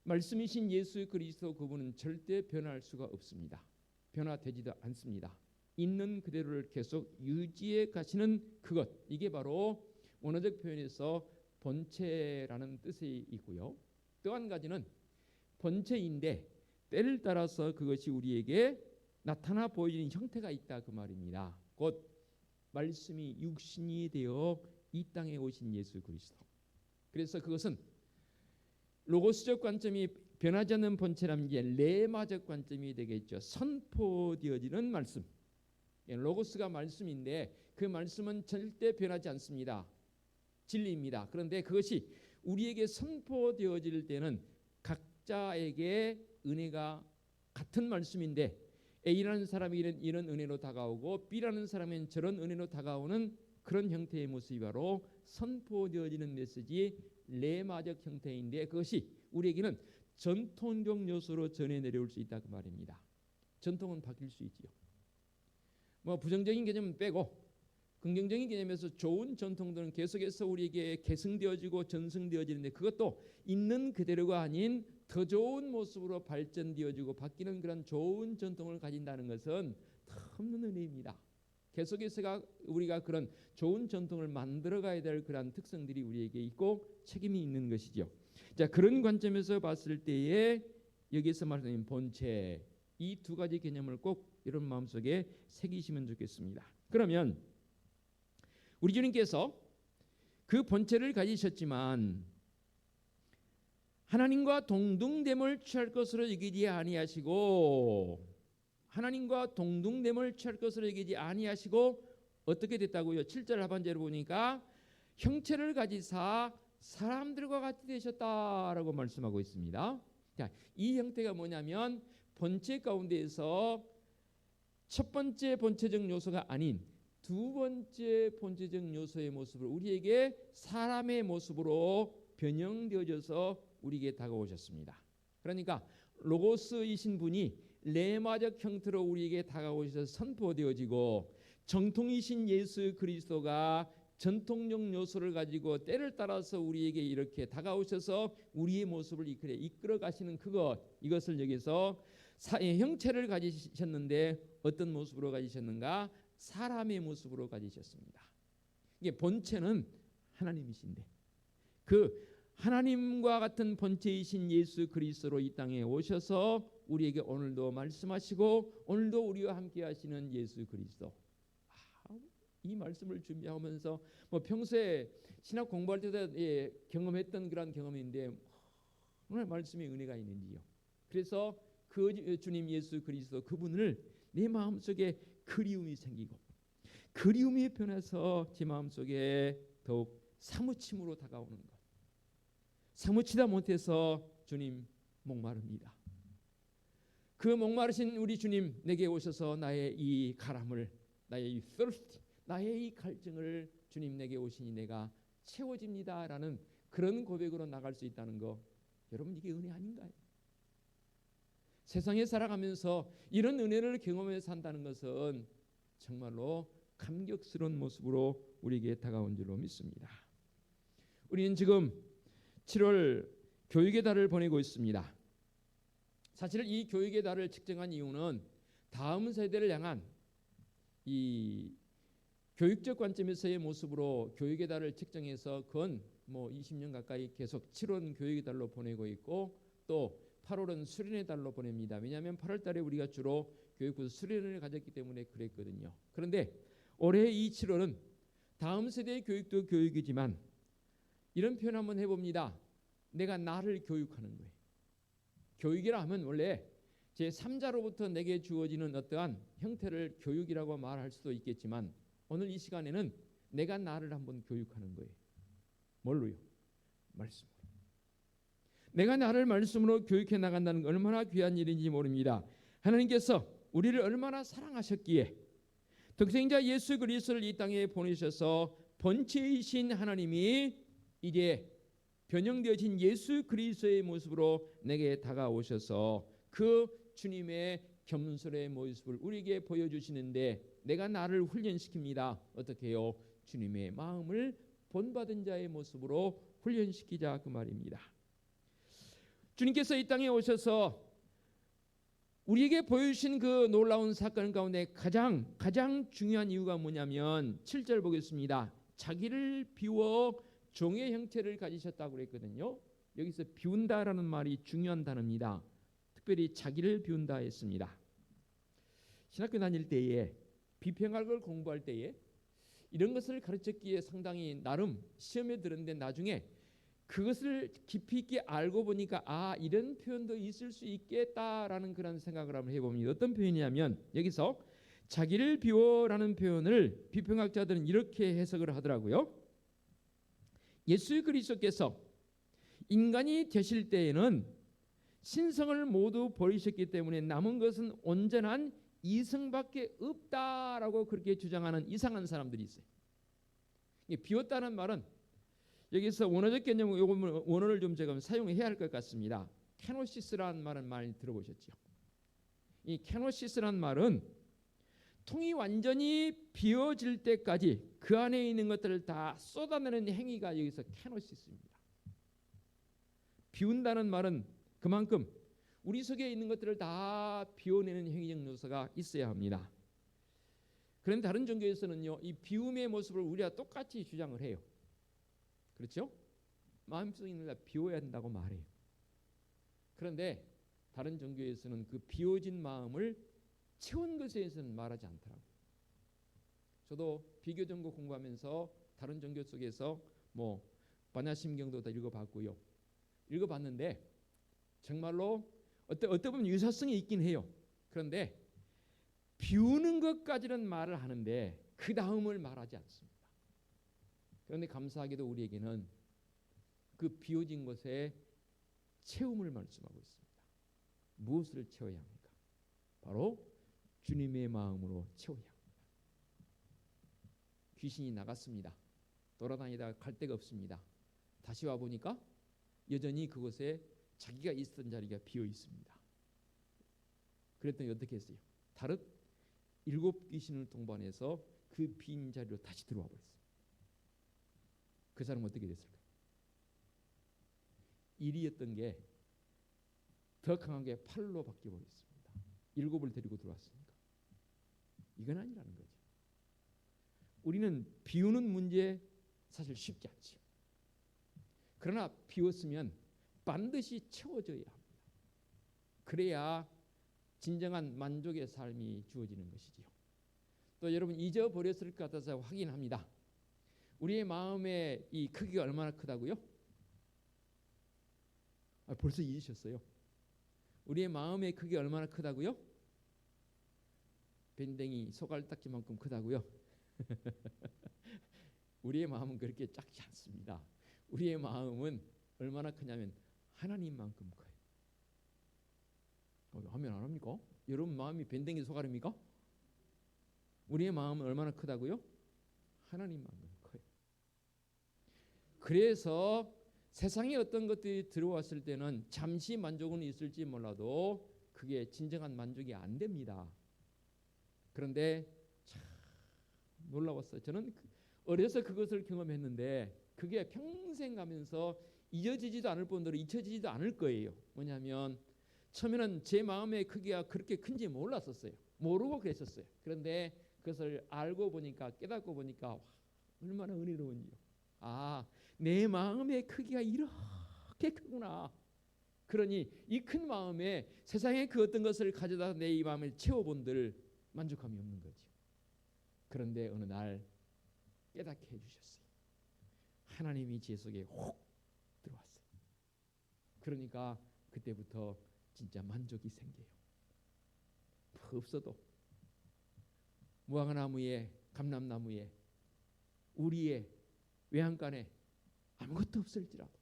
말씀이신 예수 그리스도 그분은 절대 변할 수가 없습니다. 변화되지도 않습니다. 있는 그대로를 계속 유지해 가시는 그것, 이게 바로 원어적 표현에서 본체라는 뜻이 있고요. 또 한 가지는 본체인데 때를 따라서 그것이 우리에게 나타나 보이는 형태가 있다 그 말입니다. 곧 말씀이 육신이 되어 이 땅에 오신 예수 그리스도. 그래서 그것은 로고스적 관점이 변하지 않는 본체라면 이제 레마적 관점이 되겠죠. 선포되어지는 말씀. 로고스가 말씀인데 그 말씀은 절대 변하지 않습니다. 진리입니다. 그런데 그것이 우리에게 선포되어질 때는 각자에게 은혜가 같은 말씀인데 A라는 사람이 이런 은혜로 다가오고 B라는 사람은 저런 은혜로 다가오는 그런 형태의 모습이 바로 선포되어지는 메시지의 레마적 형태인데 그것이 우리에게는 전통적 요소로 전해 내려올 수 있다 그 말입니다. 전통은 바뀔 수 있지요. 뭐 부정적인 개념은 빼고 긍정적인 개념에서 좋은 전통들은 계속해서 우리에게 계승되어지고 전승되어지는데 그것도 있는 그대로가 아닌 더 좋은 모습으로 발전되어지고 바뀌는 그런 좋은 전통을 가진다는 것은 탐는 은혜입니다. 계속해서 우리가 그런 좋은 전통을 만들어가야 될 그런 특성들이 우리에게 있고 책임이 있는 것이죠. 자, 그런 관점에서 봤을 때에 여기서 말하는 본체, 이 두 가지 개념을 꼭 여러분 마음속에 새기시면 좋겠습니다. 그러면 우리 주님께서 그 본체를 가지셨지만 하나님과 동등됨을 취할 것으로 여기지 아니하시고 하나님과 동등됨을 취할 것으로 여기지 아니하시고 어떻게 됐다고요? 7절 하반절을 보니까 형체를 가지사 사람들과 같이 되셨다라고 말씀하고 있습니다. 자, 이 형태가 뭐냐면 본체 가운데에서 첫 번째 본체적 요소가 아닌 두 번째 본체적 요소의 모습을 우리에게 사람의 모습으로 변형되어져서 우리에게 다가오셨습니다. 그러니까 로고스이신 분이 레마적 형태로 우리에게 다가오셔서 선포되어지고 정통이신 예수 그리스도가 전통적 요소를 가지고 때를 따라서 우리에게 이렇게 다가오셔서 우리의 모습을 이끌어 가시는 그것, 이것을 여기서 형체를 가지셨는데 어떤 모습으로 가지셨는가? 사람의 모습으로 가지셨습니다. 이게 본체는 하나님이신데 그 하나님과 같은 본체이신 예수 그리스도로 이 땅에 오셔서 우리에게 오늘도 말씀하시고 오늘도 우리와 함께 하시는 예수 그리스도. 이 말씀을 준비하면서 뭐 평소에 신학 공부할 때도 경험했던 그런 경험인데 오늘 말씀에 은혜가 있는지요. 그래서 그 주님 예수 그리스도 그분을 내 마음속에 그리움이 생기고 그리움이 변해서 제 마음속에 더욱 사무침으로 다가오는 것. 사무치다 못해서 주님 목마릅니다. 그 목마르신 우리 주님 내게 오셔서 나의 이 가람을, 나의 이 thirst, 나의 이 갈증을 주님 내게 오시니 내가 채워집니다라는 그런 고백으로 나갈 수 있다는 거, 여러분 이게 은혜 아닌가요? 세상에 살아가면서 이런 은혜를 경험해 산다는 것은 정말로 감격스러운 모습으로 우리에게 다가온 줄로 믿습니다. 우리는 지금 7월 교육의 달을 보내고 있습니다. 사실 이 교육의 달을 측정한 이유는 다음 세대를 향한 이 교육적 관점에서의 모습으로 교육의 달을 측정해서 그건 20년 가까이 계속 7월은 교육의 달로 보내고 있고 또 8월은 수련의 달로 보냅니다. 왜냐하면 8월 달에 우리가 주로 교육부에서 수련을 가졌기 때문에 그랬거든요. 그런데 올해 이 7월은 다음 세대의 교육도 교육이지만 이런 표현 한번 해봅니다. 내가 나를 교육하는 거예요. 교육이라 하면 원래 제3자로부터 내게 주어지는 어떠한 형태를 교육이라고 말할 수도 있겠지만 오늘 이 시간에는 내가 나를 한번 교육하는 거예요. 뭘로요? 말씀으로. 내가 나를 말씀으로 교육해 나간다는 건 얼마나 귀한 일인지 모릅니다. 하나님께서 우리를 얼마나 사랑하셨기에 독생자 예수 그리스도를 이 땅에 보내셔서 본체이신 하나님이 이제 변형되어진 예수 그리스도의 모습으로 내게 다가오셔서 그 주님의 겸손의 모습을 우리에게 보여주시는데 내가 나를 훈련시킵니다. 어떻게 해요? 주님의 마음을 본받은 자의 모습으로 훈련시키자 그 말입니다. 주님께서 이 땅에 오셔서 우리에게 보여주신 그 놀라운 사건 가운데 가장 중요한 이유가 뭐냐면 7절 보겠습니다. 자기를 비워 종의 형태를 가지셨다고 그랬거든요. 여기서 비운다라는 말이 중요한 단어입니다. 특별히 자기를 비운다 했습니다. 신학교 다닐 때에 비평학을 공부할 때에 이런 것을 가르쳤기에 상당히 나름 시험에 들었는데 나중에 그것을 깊이 있게 알고 보니까 이런 표현도 있을 수 있겠다라는 그런 생각을 한번 해봅니다. 어떤 표현이냐면 여기서 자기를 비워라는 표현을 비평학자들은 이렇게 해석을 하더라고요. 예수 그리스도께서 인간이 되실 때에는 신성을 모두 버리셨기 때문에 남은 것은 온전한 이성밖에 없다라고 그렇게 주장하는 이상한 사람들이 있어요. 비웠다는 말은 여기서 원어적 개념 원어를 좀 제가 사용해야 할 것 같습니다. 케노시스라는 말은 많이 들어보셨죠? 이 케노시스라는 말은 통이 완전히 비워질 때까지 그 안에 있는 것들을 다 쏟아내는 행위가 여기서 케노시스입니다. 비운다는 말은 그만큼 우리 속에 있는 것들을 다 비워내는 행위적 요소가 있어야 합니다. 그런데 다른 종교에서는요, 이 비움의 모습을 우리와 똑같이 주장을 해요. 그렇죠? 마음속에 있는 걸 비워야 한다고 말해요. 그런데 다른 종교에서는 그 비워진 마음을 채운 것에 대해서는 말하지 않더라고요. 저도 비교 종교 공부하면서 다른 종교 속에서 반야심경도 다 읽어봤고요. 읽어봤는데 정말로 어떤 보면 유사성이 있긴 해요. 그런데 비우는 것까지는 말을 하는데 그 다음을 말하지 않습니다. 그런데 감사하게도 우리에게는 그 비워진 것에 채움을 말씀하고 있습니다. 무엇을 채워야 합니까? 바로 주님의 마음으로 채워야 합니다. 귀신이 나갔습니다. 돌아다니다가 갈 데가 없습니다. 다시 와보니까 여전히 그곳에 자기가 있었던 자리가 비어 있습니다. 그랬더니 어떻게 했어요? 다른 7 귀신을 동반해서 그 빈 자리로 다시 들어와 버렸어요. 그 사람은 어떻게 됐을까요? 일이었던 게 더 강하게 8로 바뀌어 버렸습니다. 7을 데리고 들어왔으니까. 이건 아니라는 거죠. 우리는 비우는 문제 사실 쉽지 않죠. 그러나 비웠으면 반드시 채워져야 합니다. 그래야 진정한 만족의 삶이 주어지는 것이지요. 또 여러분 잊어버렸을 것 같아서 확인합니다. 우리의 마음의 이 크기가 얼마나 크다고요? 벌써 잊으셨어요. 우리의 마음의 크기가 얼마나 크다고요? 밴댕이 소갈딱지만큼 크다고요? 우리의 마음은 그렇게 작지 않습니다. 우리의 마음은 얼마나 크냐면 하나님만큼 커요. 하면 안 합니까? 여러분 마음이 밴댕이 소갈입니까? 우리의 마음은 얼마나 크다고요? 하나님만큼 커요. 그래서 세상에 어떤 것들이 들어왔을 때는 잠시 만족은 있을지 몰라도 그게 진정한 만족이 안 됩니다. 그런데 참 놀라웠어요. 저는 어려서 그것을 경험했는데 그게 평생 가면서 잊어지지도 않을 뿐더러 잊혀지지도 않을 거예요. 뭐냐면 처음에는 제 마음의 크기가 그렇게 큰지 몰랐었어요. 모르고 그랬었어요. 그런데 그것을 알고 보니까 깨닫고 보니까 와, 얼마나 은혜로운지요. 아, 내 마음의 크기가 이렇게 크구나. 그러니 이 큰 마음에 세상에 그 어떤 것을 가져다 내 이 마음을 채워본들 만족함이 없는 거죠. 그런데 어느 날 깨닫게 해주셨어요. 하나님이 제 속에 혹 들어왔어요. 그러니까 그때부터 진짜 만족이 생겨요. 없어도 무화과나무에 감람나무에 우리의 외양간에 아무것도 없을지라도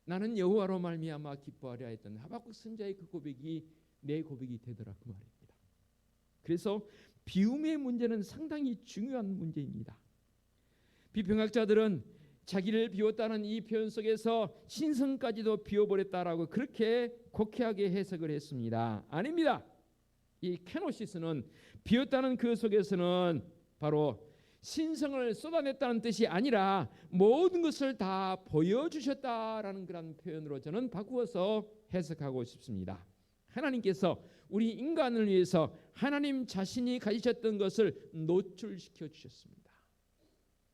나는 여호와로 말미암아 기뻐하려 했던 하박국 선지자의 그 고백이 내 고백이 되더라 그 말입니다. 그래서 비움의 문제는 상당히 중요한 문제입니다. 비평학자들은 자기를 비웠다는 이 표현 속에서 신성까지도 비워버렸다라고 그렇게 곡해하게 해석을 했습니다. 아닙니다. 이 케노시스는 비웠다는 그 속에서는 바로 신성을 쏟아냈다는 뜻이 아니라 모든 것을 다 보여주셨다라는 그런 표현으로 저는 바꾸어서 해석하고 싶습니다. 하나님께서 우리 인간을 위해서 하나님 자신이 가지셨던 것을 노출시켜 주셨습니다.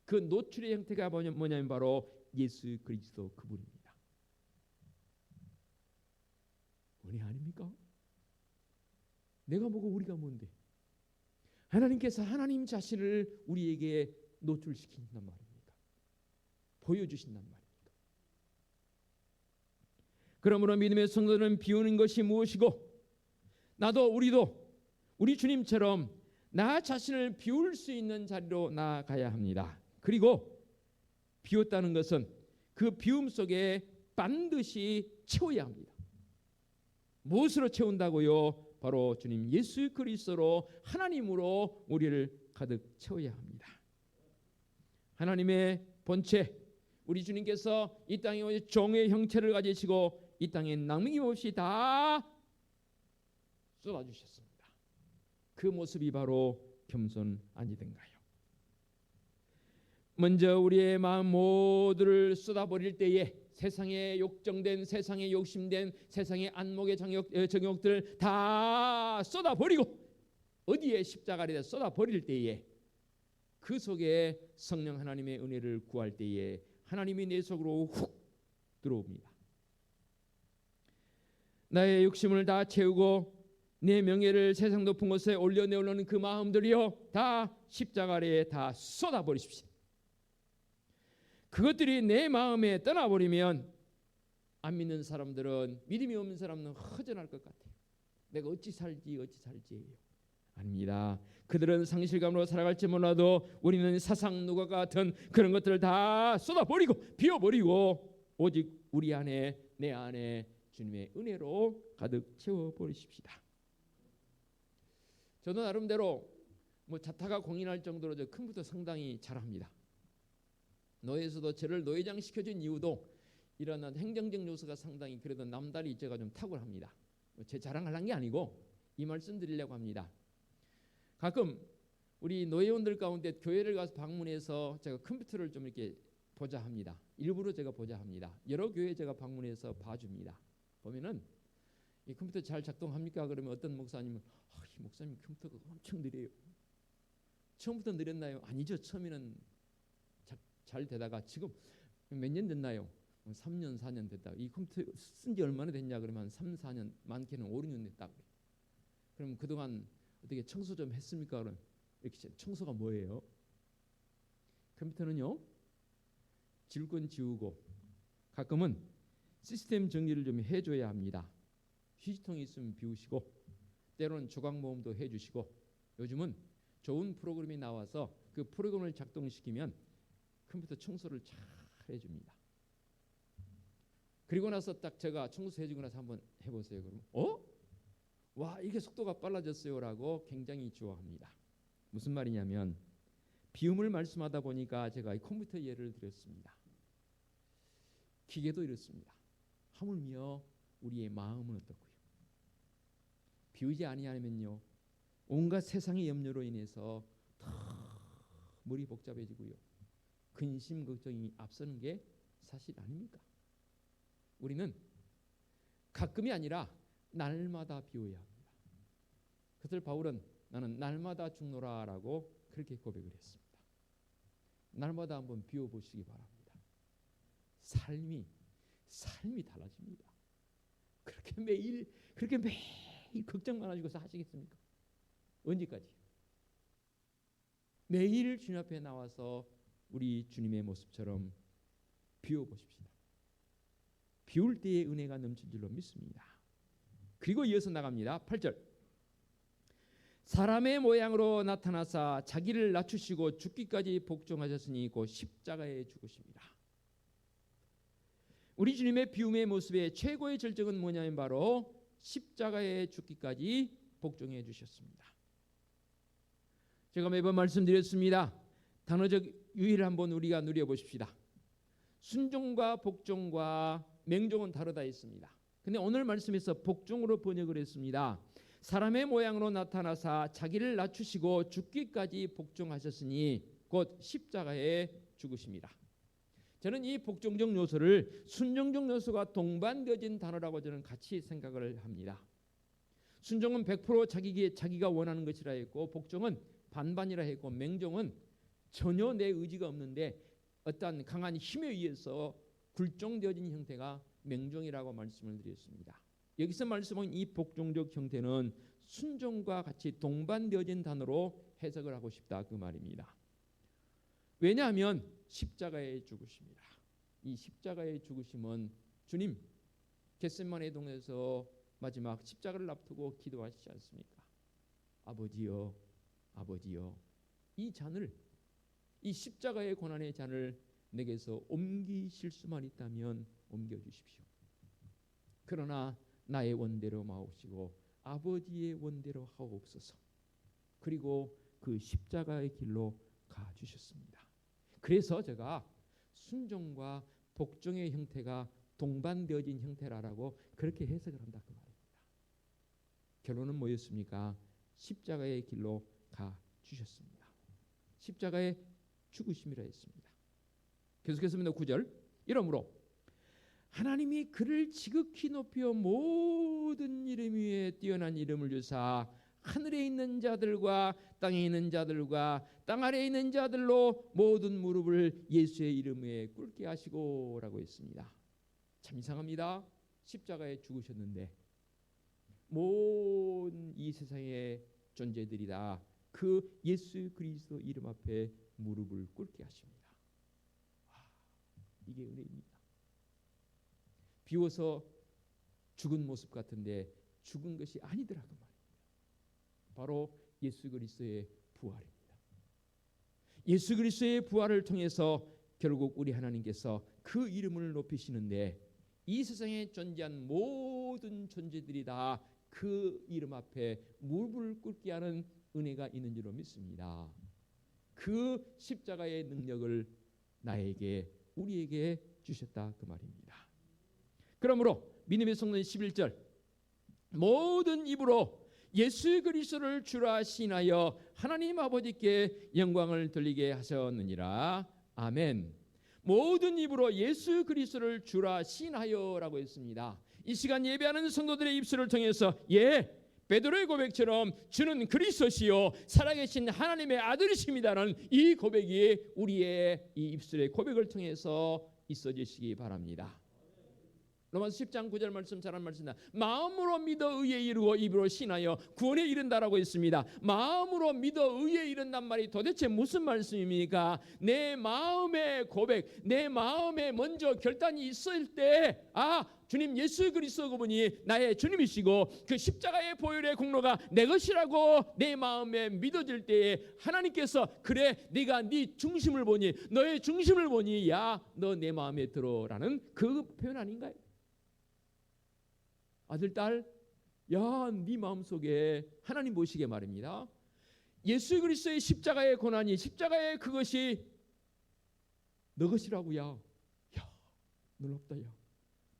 그 노출의 형태가 뭐냐면 바로 예수 그리스도 그분입니다. 은혜 아닙니까? 내가 뭐고 우리가 뭔데? 하나님께서 하나님 자신을 우리에게 노출시킨단 말입니다. 보여주신단 말입니다. 그러므로 믿음의 성도는 비우는 것이 무엇이고 나도 우리도 우리 주님처럼 나 자신을 비울 수 있는 자리로 나아가야 합니다. 그리고 비웠다는 것은 그 비움 속에 반드시 채워야 합니다. 무엇으로 채운다고요? 바로 주님 예수 그리스도로 하나님으로 우리를 가득 채워야 합니다. 하나님의 본체 우리 주님께서 이 땅에 오셔 종의 형체를 가지시고 이 땅에 남김없이 다 쏟아주셨습니다. 그 모습이 바로 겸손 아니던가요? 먼저 우리의 마음 모두를 쏟아버릴 때에 세상에 욕정된 세상에 욕심된 세상의 안목의 정욕들 다 쏟아버리고 어디에 십자가에 쏟아버릴 때에 그 속에 성령 하나님의 은혜를 구할 때에 하나님이 내 속으로 훅 들어옵니다. 나의 욕심을 다 채우고 내 명예를 세상 높은 곳에 올려내오려는 그 마음들이요 다 십자가 아래에 다 쏟아버리십시오. 그것들이 내 마음에 떠나버리면 안 믿는 사람들은 믿음이 없는 사람은 허전할 것 같아요. 내가 어찌 살지 해요. 아닙니다. 그들은 상실감으로 살아갈지 몰라도 우리는 사상 누가 같은 그런 것들을 다 쏟아버리고 비워버리고 오직 우리 안에 내 안에 주님의 은혜로 가득 채워버리십시다. 저도 나름대로 자타가 공인할 정도로 저 컴퓨터 상당히 잘합니다. 노예에서도 저를 노예장 시켜준 이유도 이런 행정적 요소가 상당히 그래도 남다리 제가 좀 탁월합니다. 제 자랑하려는 게 아니고 이 말씀 드리려고 합니다. 가끔 우리 노예원들 가운데 교회를 가서 방문해서 제가 컴퓨터를 좀 이렇게 보자 합니다. 일부러 제가 보자 합니다. 여러 교회 제가 방문해서 봐줍니다. 보면은 이 컴퓨터 잘 작동합니까? 그러면 어떤 목사님은 이 목사님 컴퓨터가 엄청 느려요. 처음부터 느렸나요? 아니죠. 처음에는 잘 되다가 지금 몇 년 됐나요? 3년 4년 됐다. 이 컴퓨터 쓴 지 얼마나 됐냐 그러면 3, 4년 많게는 5, 6년 됐다고. 그럼 그동안 어떻게 청소 좀 했습니까? 그럼 이렇게 청소가 뭐예요? 컴퓨터는요. 지울 건 지우고 가끔은 시스템 정리를 좀 해줘야 합니다. 휴지통이 있으면 비우시고 때로는 조각 모음도 해주시고 요즘은 좋은 프로그램이 나와서 그 프로그램을 작동시키면 컴퓨터 청소를 잘 해줍니다. 그리고 나서 딱 제가 청소해주고 나서 한번 해보세요. 그러면 와, 이게 속도가 빨라졌어요라고 굉장히 좋아합니다. 무슨 말이냐면 비움을 말씀하다 보니까 제가 이 컴퓨터 예를 들었습니다. 기계도 이렇습니다. 하물며 우리의 마음은 어떻고요? 비우지 아니하면요, 온갖 세상의 염려로 인해서 더 머리 복잡해지고요, 근심 걱정이 앞서는 게 사실 아닙니까? 우리는 가끔이 아니라 날마다 비워야 합니다. 그래서 바울은 나는 날마다 죽노라라고 그렇게 고백을 했습니다. 날마다 한번 비워보시기 바랍니다. 삶이 달라집니다. 그렇게 매일 걱정만 하시고서 하시겠습니까? 언제까지? 매일 주님 앞에 나와서 우리 주님의 모습처럼 비워보십시다. 비울 때의 은혜가 넘칠 줄로 믿습니다. 그리고 이어서 나갑니다. 8절. 사람의 모양으로 나타나사 자기를 낮추시고 죽기까지 복종하셨으니 곧 십자가에 죽으십니다. 우리 주님의 비움의 모습의 최고의 절정은 뭐냐면 바로 십자가에 죽기까지 복종해 주셨습니다. 제가 매번 말씀드렸습니다. 단어적 유의를 한번 우리가 누려보십시다. 순종과 복종과 맹종은 다르다 했습니다. 근데 오늘 말씀에서 복종으로 번역을 했습니다. 사람의 모양으로 나타나사 자기를 낮추시고 죽기까지 복종하셨으니 곧 십자가에 죽으십니다. 저는 이 복종적 요소를 순종적 요소가 동반되어진 단어라고 저는 같이 생각을 합니다. 순종은 100% 자기가 원하는 것이라 했고, 복종은 반반이라 했고, 맹종은 전혀 내 의지가 없는데 어떠한 강한 힘에 의해서 굴종되어진 형태가 맹종이라고 말씀을 드렸습니다. 여기서 말씀한 이 복종적 형태는 순종과 같이 동반되어진 단어로 해석을 하고 싶다, 그 말입니다. 왜냐하면 십자가에 죽으십니다. 이 십자가의 죽으심은 주님 겟세마네 동에서 마지막 십자가를 앞두고 기도하시지 않습니까? 아버지여, 아버지여, 이 잔을, 이 십자가의 고난의 잔을 내게서 옮기실 수만 있다면 옮겨주십시오. 그러나 나의 원대로 마옵시고 아버지의 원대로 하옵소서. 그리고 그 십자가의 길로 가주셨습니다. 그래서 제가 순종과 복종의 형태가 동반되어진 형태라고 그렇게 해석을 한다, 그 말입니다. 결론은 뭐였습니까? 십자가의 길로 가주셨습니다. 십자가의 죽으심이라 했습니다. 계속해서 9절. 이러므로 하나님이 그를 지극히 높여 모든 이름 위에 뛰어난 이름을 주사 하늘에 있는 자들과 땅에 있는 자들과 땅 아래에 있는 자들로 모든 무릎을 예수의 이름에 꿇게 하시고라고 했습니다. 참 이상합니다. 십자가에 죽으셨는데 모든 이 세상의 존재들이 다 그 예수 그리스도 이름 앞에 무릎을 꿇게 하십니다. 이게 은혜입니다. 비워서 죽은 모습 같은데 죽은 것이 아니더라, 그 말입니다. 바로 예수 그리스도의 부활입니다. 예수 그리스도의 부활을 통해서 결국 우리 하나님께서 그 이름을 높이시는데 이 세상에 존재한 모든 존재들이 다 그 이름 앞에 무릎을 꿇게 하는 은혜가 있는 줄로 믿습니다. 그 십자가의 능력을 나에게, 우리에게 주셨다, 그 말입니다. 그러므로 믿음의 성도인 11절, 모든 입으로 예수 그리스도를 주라 시인하여 하나님 아버지께 영광을 돌리게 하셨느니라. 아멘. 모든 입으로 예수 그리스도를 주라 시인하여라고 했습니다. 이 시간 예배하는 성도들의 입술을 통해서 베드로의 고백처럼 주는 그리스도시요 살아계신 하나님의 아들이십니다라는 이 고백이 우리의 이 입술의 고백을 통해서 있어지시기 바랍니다. 로마서 10장 9절 말씀 잘한 말씀입니다. 마음으로 믿어 의에 이르고 입으로 신하여 구원에 이른다라고 했습니다. 마음으로 믿어 의에 이른단 말이 도대체 무슨 말씀입니까? 내 마음의 고백, 내 마음에 먼저 결단이 있을 때 주님 예수 그리스도 그분이 나의 주님이시고 그 십자가의 보혈의 공로가 내 것이라고 내 마음에 믿어질 때에 하나님께서 그래 네가 네 중심을 보니 너의 중심을 보니 야 너 내 마음에 들어라는 그 표현 아닌가요? 아들 딸 야 네 마음속에 하나님 보시게 말입니다. 예수 그리스도의 십자가의 고난이 십자가의 그것이 너 것이라고 야 놀랍다 야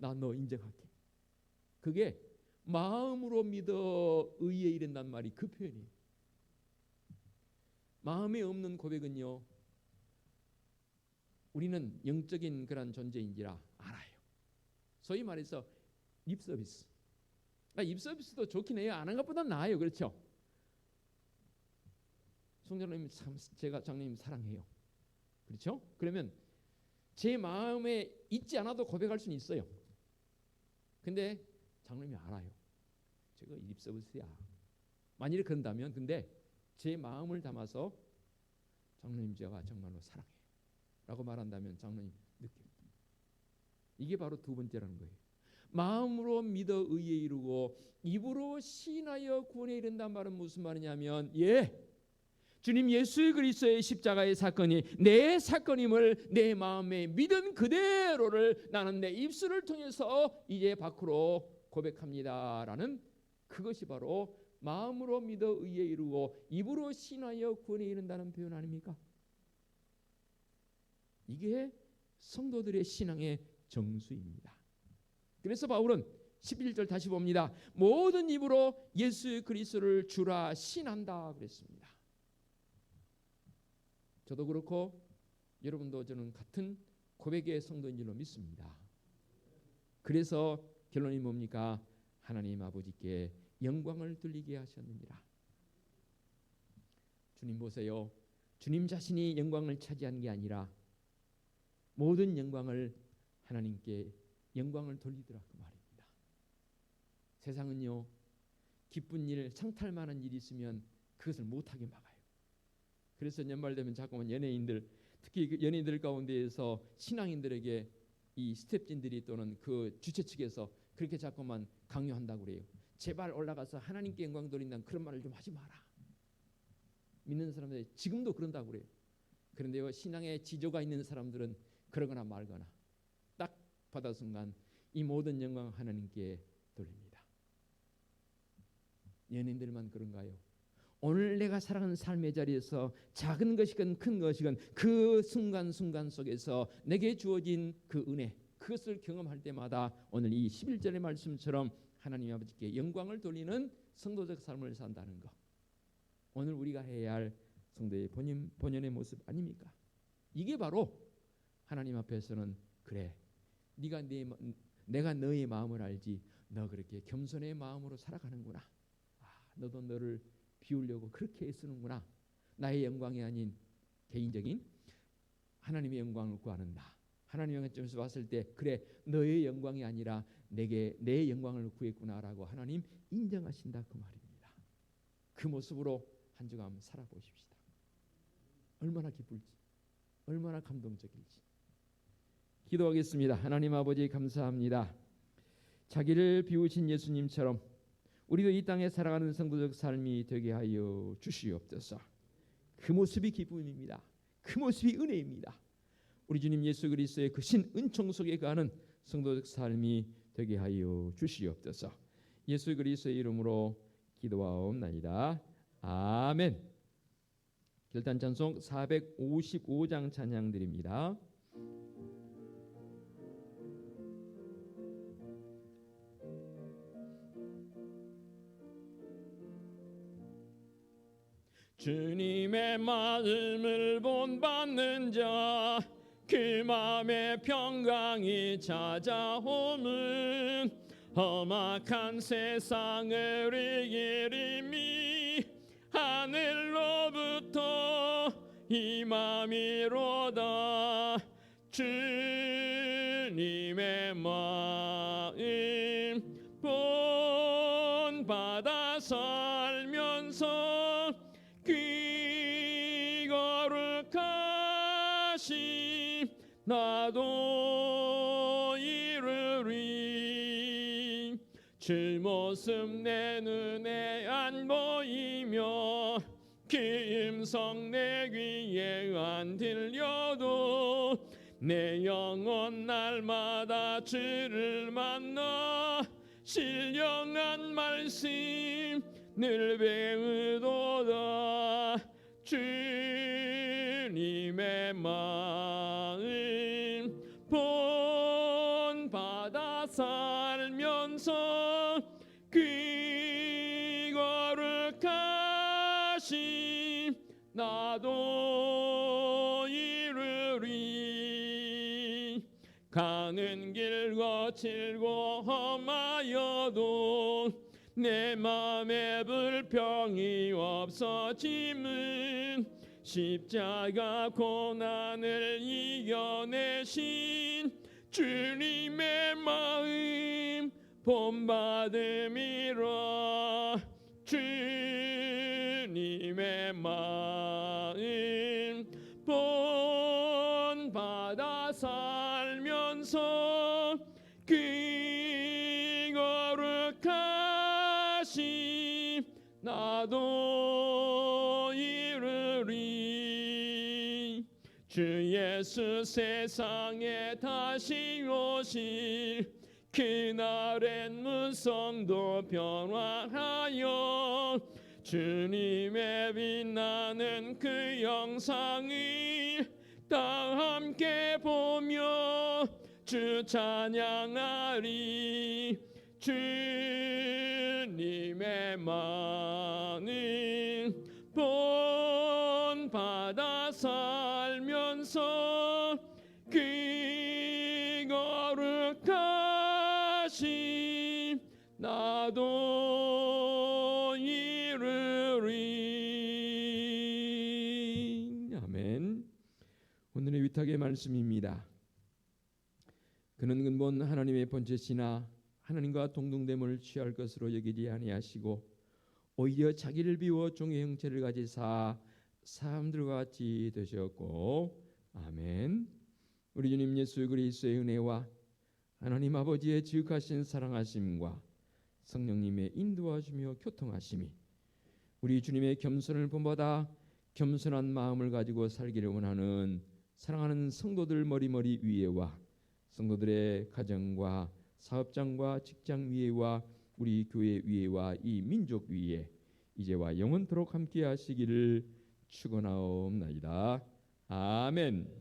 나 너 인정할게. 그게 마음으로 믿어 의에 이른단 말이 그 표현이에요. 마음에 없는 고백은요 우리는 영적인 그런 존재인지라 알아요. 소위 말해서 립서비스. 립서비스도 좋긴 해요. 안 한 것보다 나아요. 그렇죠? 송장로님 참 제가 장로님 사랑해요. 그렇죠? 그러면 제 마음에 있지 않아도 고백할 수는 있어요. 근데 장로님이 알아요. 제가 립서비스야. 만일에 그런다면 근데 제 마음을 담아서 장로님 제가 정말로 사랑해요 라고 말한다면 장로님 느껴요. 이게 바로 두 번째라는 거예요. 마음으로 믿어 의에 이르고 입으로 시인하여 구원에 이른다는 말은 무슨 말이냐면 주님 예수 그리스도의 십자가의 사건이 내 사건임을 내 마음에 믿은 그대로를 나는 내 입술을 통해서 이제 밖으로 고백합니다라는 그것이 바로 마음으로 믿어 의에 이르고 입으로 신하여 구원에 이른다는 표현 아닙니까? 이게 성도들의 신앙의 정수입니다. 그래서 바울은 11절 다시 봅니다. 모든 입으로 예수 그리스도를 주라 신한다 그랬습니다. 저도 그렇고 여러분도 저는 같은 고백의 성도인 줄로 믿습니다. 그래서 결론이 뭡니까? 하나님 아버지께 영광을 돌리게 하셨느니라. 주님 보세요. 주님 자신이 영광을 차지한 게 아니라 모든 영광을 하나님께 영광을 돌리더라 그 말입니다. 세상은요 기쁜 일, 상탈만한 일이 있으면 그것을 못하게 막아요. 그래서 연말되면 자꾸만 연예인들, 특히 그 연예인들 가운데에서 신앙인들에게 이 스텝진들이 또는 그 주최 측에서 그렇게 자꾸만 강요한다고 그래요. 제발 올라가서 하나님께 영광 돌린다는 그런 말을 좀 하지 마라. 믿는 사람들이 지금도 그런다고 그래요. 그런데요 신앙의 지조가 있는 사람들은 그러거나 말거나 딱 받은 순간 이 모든 영광 하나님께 돌립니다. 연예인들만 그런가요? 오늘 내가 살아가는 삶의 자리에서 작은 것이건 큰 것이건 그 순간순간 속에서 내게 주어진 그 은혜 그것을 경험할 때마다 오늘 이 11절의 말씀처럼 하나님 아버지께 영광을 돌리는 성도적 삶을 산다는 것, 오늘 우리가 해야 할 성도의 본연의 모습 아닙니까? 이게 바로 하나님 앞에서는 그래 내가 너의 마음을 알지 너 그렇게 겸손의 마음으로 살아가는구나. 너도 너를 비우려고 그렇게 애쓰는구나. 나의 영광이 아닌 개인적인 하나님의 영광을 구하는 나. 하나님의 관점에서 봤을 때 그래 너의 영광이 아니라 내게 내 영광을 구했구나라고 하나님 인정하신다 그 말입니다. 그 모습으로 한 주간 살아보십시다. 얼마나 기쁠지 얼마나 감동적일지. 기도하겠습니다. 하나님 아버지 감사합니다. 자기를 비우신 예수님처럼 우리도 이 땅에 살아가는 성도적 삶이 되게 하여 주시옵소서. 그 모습이 기쁨입니다. 그 모습이 은혜입니다. 우리 주님 예수 그리스도의 그 신 은총 속에 가는 성도적 삶이 되게 하여 주시옵소서. 예수 그리스도의 이름으로 기도하옵나이다. 아멘. 결단 찬송 455장 찬양 드립니다. 주님의 마음을 본받는 자 그 마음의 평강이 찾아오는 험악한 세상을 이기림이 하늘로부터 임함이로다. 주님의 마음 본받아 살면서 거룩하심 나도 이루리. 주 모습 내 눈에 안 보이며 그 음성 내 귀에 안 들려도 내 영혼 날마다 주를 만나 신령한 말씀 늘 배우도다. 주님의 마음 본받아 살면서 그 거룩하심 나도 이루리. 가는 길 거칠고 험하여도 내 맘에 불평이 없어짐은 십자가 고난을 이겨내신 주님의 마음 본받음이라. 주님의 마음 본받아 살면서 그 거룩하심 나도 이루리. 주 예수 세상에 다시 오실 그날엔 문성도 변화하여 주님의 빛나는 그 영상을 다 함께 보며 주 찬양하리. 주님의 마음 본받아 살면서 그 거룩하심 나도 이루리. 아멘. 오늘의 위탁의 말씀입니다. 그는 근본 하나님의 번제시나 하나님과 동등됨을 취할 것으로 여기지 아니하시고 오히려 자기를 비워 종의 형체를 가지사 사람들과 같이 되셨고. 아멘. 우리 주님 예수 그리스도의 은혜와 하나님 아버지의 지극하신 사랑하심과 성령님의 인도하시며 교통하심이 우리 주님의 겸손을 본받아 겸손한 마음을 가지고 살기를 원하는 사랑하는 성도들 머리머리 위에와 성도들의 가정과 사업장과 직장 위에와 우리 교회 위에와 이 민족 위에 이제와 영원토록 함께 하시기를 축원하옵나이다. 아멘.